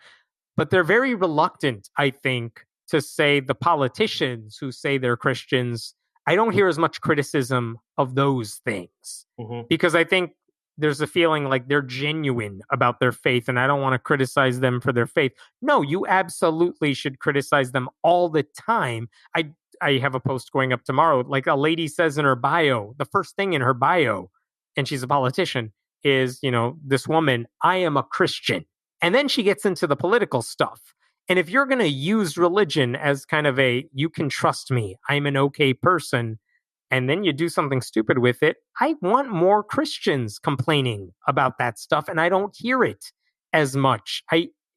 but they're very reluctant, I think, to say the politicians who say they're Christians. I don't hear as much criticism of those things because I think there's a feeling like they're genuine about their faith, and I don't want to criticize them for their faith. No, you absolutely should criticize them all the time. I have a post going up tomorrow. Like a lady says in her bio, the first thing in her bio, and she's a politician, is, this woman, I am a Christian. And then she gets into the political stuff. And if you're going to use religion as kind of you can trust me, I'm an okay person, and then you do something stupid with it, I want more Christians complaining about that stuff, and I don't hear it as much.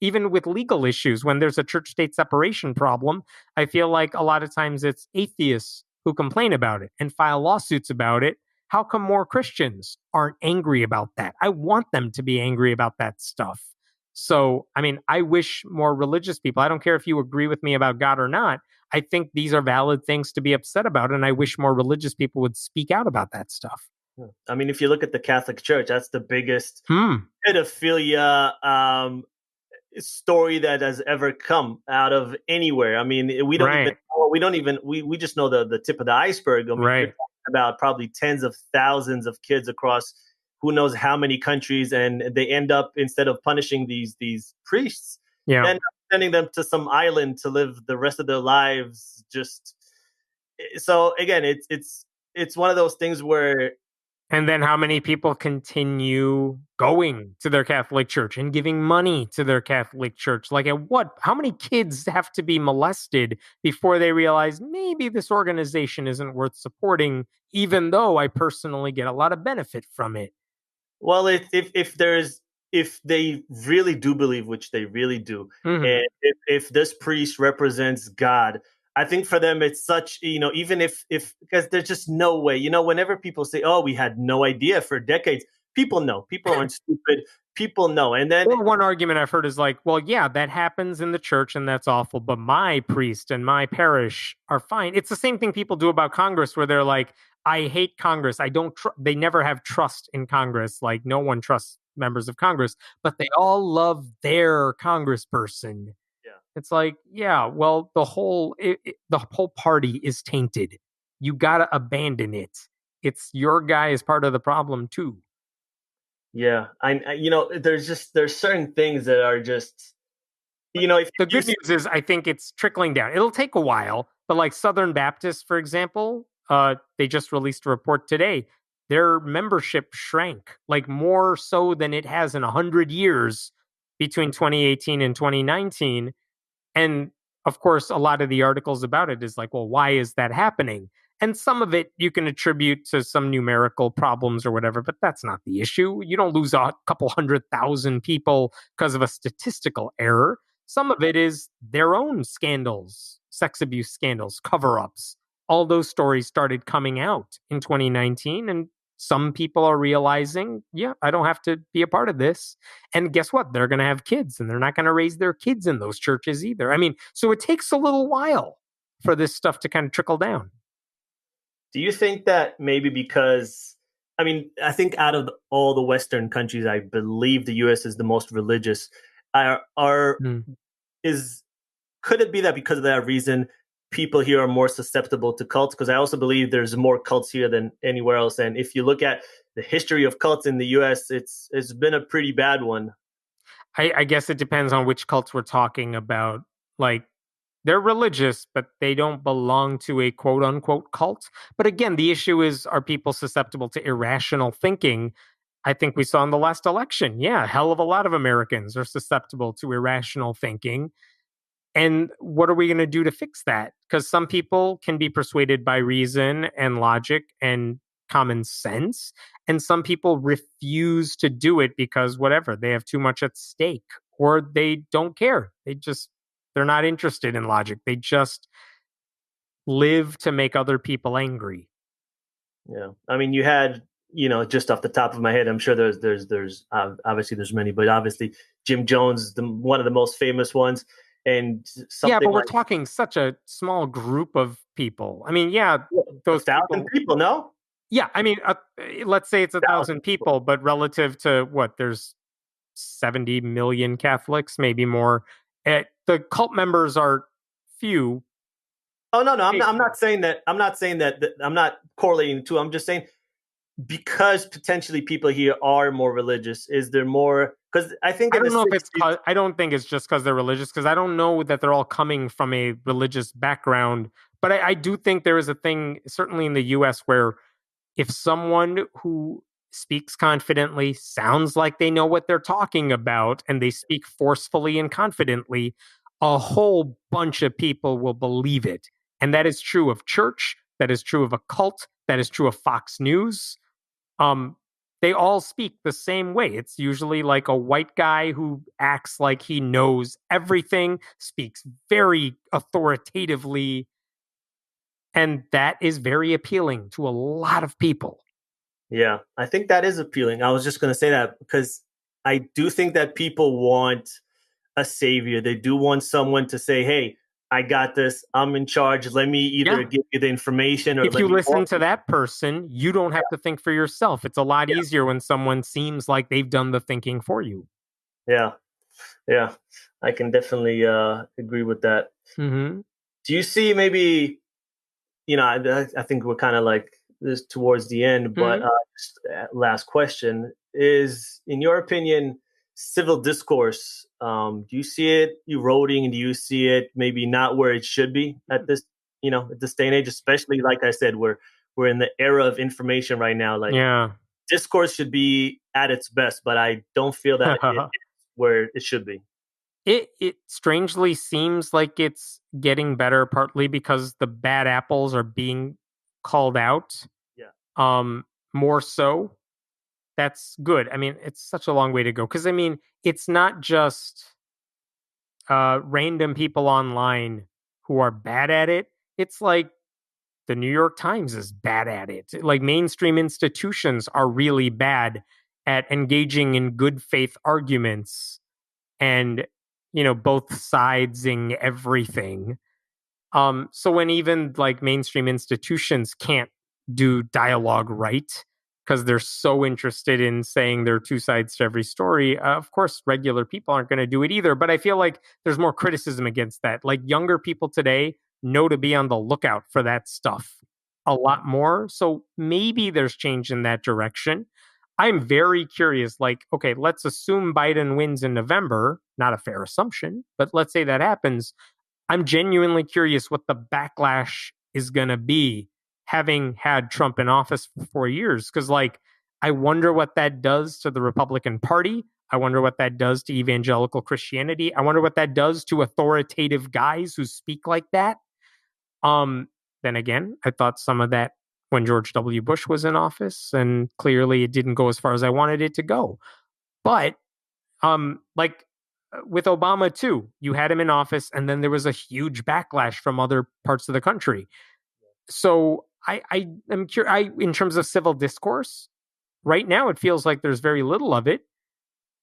Even with legal issues, when there's a church-state separation problem, I feel like a lot of times it's atheists who complain about it and file lawsuits about it. How come more Christians aren't angry about that? I want them to be angry about that stuff. So, I wish more religious people, I don't care if you agree with me about God or not, I think these are valid things to be upset about, and I wish more religious people would speak out about that stuff. If you look at the Catholic Church, that's the biggest pedophilia story that has ever come out of anywhere. We just know the tip of the iceberg. We're talking about probably tens of thousands of kids across who knows how many countries, and they end up, instead of punishing these priests, end up sending them to some island to live the rest of their lives. So again, it's one of those things where. And then how many people continue going to their Catholic Church and giving money to their Catholic Church? Like how many kids have to be molested before they realize maybe this organization isn't worth supporting, even though I personally get a lot of benefit from it? Well, if they really do believe, which they really do, and if this priest represents God, I think for them it's such, even if because there's just no way, whenever people say, oh, we had no idea for decades, people know. People aren't stupid. People know. And then one argument I've heard is like, well, yeah, that happens in the church and that's awful, but my priest and my parish are fine. It's the same thing people do about Congress, where they're like, I hate Congress. They never have trust in Congress. Like, no one trusts members of Congress, but they all love their congressperson. Yeah. It's like, yeah, well, the whole party is tainted. You got to abandon it. It's your guy is part of the problem too. Yeah. There's certain things that are just, the good news is I think it's trickling down. It'll take a while, but like Southern Baptists, for example, they just released a report today. Their membership shrank, like more so than it has in 100 years between 2018 and 2019. And of course, a lot of the articles about it is like, well, why is that happening? And some of it you can attribute to some numerical problems or whatever, but that's not the issue. You don't lose a couple 100,000 people because of a statistical error. Some of it is their own scandals, sex abuse scandals, cover-ups. All those stories started coming out in 2019, and some people are realizing, yeah, I don't have to be a part of this. And guess what? They're going to have kids, and they're not going to raise their kids in those churches either. So it takes a little while for this stuff to kind of trickle down. Do you think that maybe because, I think out of all the Western countries, I believe the U.S. is the most religious. Could it be that because of that reason, people here are more susceptible to cults? Because I also believe there's more cults here than anywhere else. And if you look at the history of cults in the U.S., it's been a pretty bad one. I guess it depends on which cults we're talking about. Like, they're religious, but they don't belong to a quote unquote cult. But again, the issue is, are people susceptible to irrational thinking? I think we saw in the last election. Yeah, a hell of a lot of Americans are susceptible to irrational thinking. And what are we going to do to fix that? Because some people can be persuaded by reason and logic and common sense. And some people refuse to do it because whatever, they have too much at stake, or they don't care. They're not interested in logic. They just live to make other people angry. Yeah. You had, just off the top of my head, I'm sure there's obviously there's many, but obviously Jim Jones, one of the most famous ones. And yeah, but we're talking such a small group of people. Those 1,000 people, no? Yeah, let's say it's 1,000 people, but relative to what, there's 70 million Catholics, maybe more. The cult members are few. Oh no, I'm not saying that. I'm not saying that. I'm not correlating to. I'm just saying because potentially people here are more religious. Is there more? Because I think I don't know if it's. I don't think it's just because they're religious. Because I don't know that they're all coming from a religious background. But I do think there is a thing, certainly in the US, where if someone who speaks confidently sounds like they know what they're talking about and they speak forcefully and confidently, a whole bunch of people will believe it. And that is true of church, that is true of a cult, that is true of Fox News. They all speak the same way. It's usually like a white guy who acts like he knows everything, speaks very authoritatively, and that is very appealing to a lot of people. Yeah, I think that is appealing. I was just going to say that because I do think that people want a savior. They do want someone to say, "Hey, I got this. I'm in charge. Let me either give you the information or if let you me listen walk to that person, you don't have to think for yourself. It's a lot easier when someone seems like they've done the thinking for you. Yeah, yeah, I can definitely agree with that. Mm-hmm. Do you see maybe, I think we're kind of like this towards the end, but Mm-hmm. just, last question is, in your opinion, civil discourse, do you see it eroding and do you see it maybe not where it should be at this, at this day and age, especially like I said, we're in the era of information right now. Like Yeah. discourse should be at its best, but I don't feel that it's where it should be. It strangely seems like it's getting better, partly because the bad apples are being called out. Yeah. More so. That's good. I mean, it's such a long way to go. Because I mean, it's not just random people online who are bad at it. It's like the New York Times is bad at it. Like mainstream institutions are really bad at engaging in good faith arguments and, both sidesing everything. So when even like mainstream institutions can't do dialogue right because they're so interested in saying there are two sides to every story, of course, regular people aren't going to do it either. But I feel like there's more criticism against that. Like younger people today know to be on the lookout for that stuff a lot more. So maybe there's change in that direction. I'm very curious. Like, okay, let's assume Biden wins in November. Not a fair assumption, but let's say that happens. I'm genuinely curious what the backlash is going to be having had Trump in office for 4 years. Because, like, I wonder what that does to the Republican Party. I wonder what that does to evangelical Christianity. I wonder what that does to authoritative guys who speak like that. Then again, I thought some of that when George W. Bush was in office, and clearly it didn't go as far as I wanted it to go. But like with Obama too, you had him in office, and then there was a huge backlash from other parts of the country. So I am curious. In terms of civil discourse, right now it feels like there's very little of it,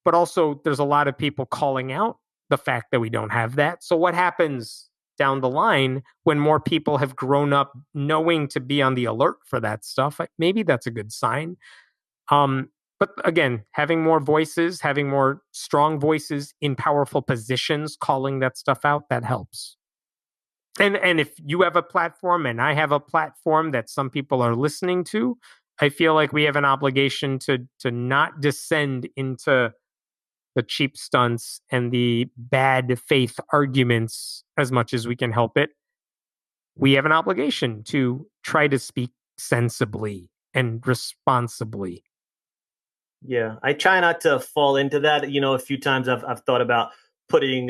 but also there's a lot of people calling out the fact that we don't have that. So what happens down the line when more people have grown up knowing to be on the alert for that stuff? Maybe that's a good sign. But again, having more voices, having more strong voices in powerful positions calling that stuff out, that helps. And if you have a platform and I have a platform that some people are listening to, I feel like we have an obligation to not descend into the cheap stunts and the bad faith arguments as much as we can help it. We have an obligation to try to speak sensibly and responsibly. Yeah, I try not to fall into that. A few times I've thought about putting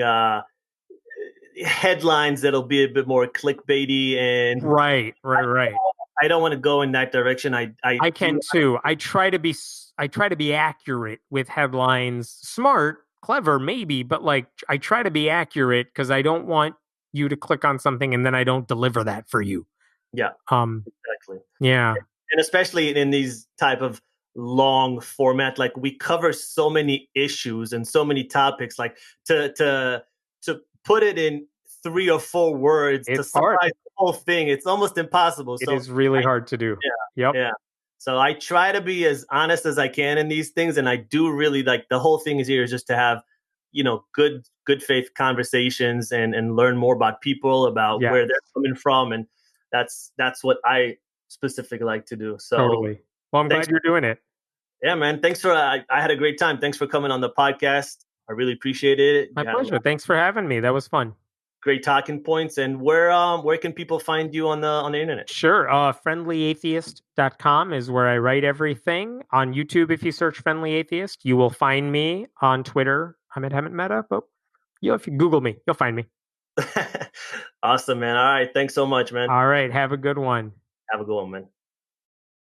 headlines that'll be a bit more clickbaity, and Right. I don't want to go in that direction. I can too. I try to be accurate with headlines. Smart, clever, maybe, but like I try to be accurate because I don't want you to click on something and then I don't deliver that for you. Yeah, Um. exactly. Yeah. And especially in these type of long format, like we cover so many issues and so many topics, like to put it in 3 or 4 words to It's hard. summarize the whole thing, it's almost impossible. It So is really hard to do. yeah, Yep. yeah. So I try to be as honest as I can in these things, and I do really like the whole thing is here is just to have, good faith conversations and learn more about people, about Yeah. where they're coming from, and that's what I specifically like to do. So Totally. Well, I'm thanks. glad you're doing it. Yeah, man. Thanks for I had a great time. Thanks for coming on the podcast. I really appreciate it. My You had a pleasure. Thanks for having me. That was fun. great talking points. And where can people find you on the internet? Sure. Friendlyatheist.com is where I write everything. On YouTube, if you search Friendly Atheist, you will find me. On Twitter, I'm at Hemant Mehta, but if you Google me, you'll find me. Awesome, man. All right. Thanks so much, man. All right. Have a good one. Have a good one, man.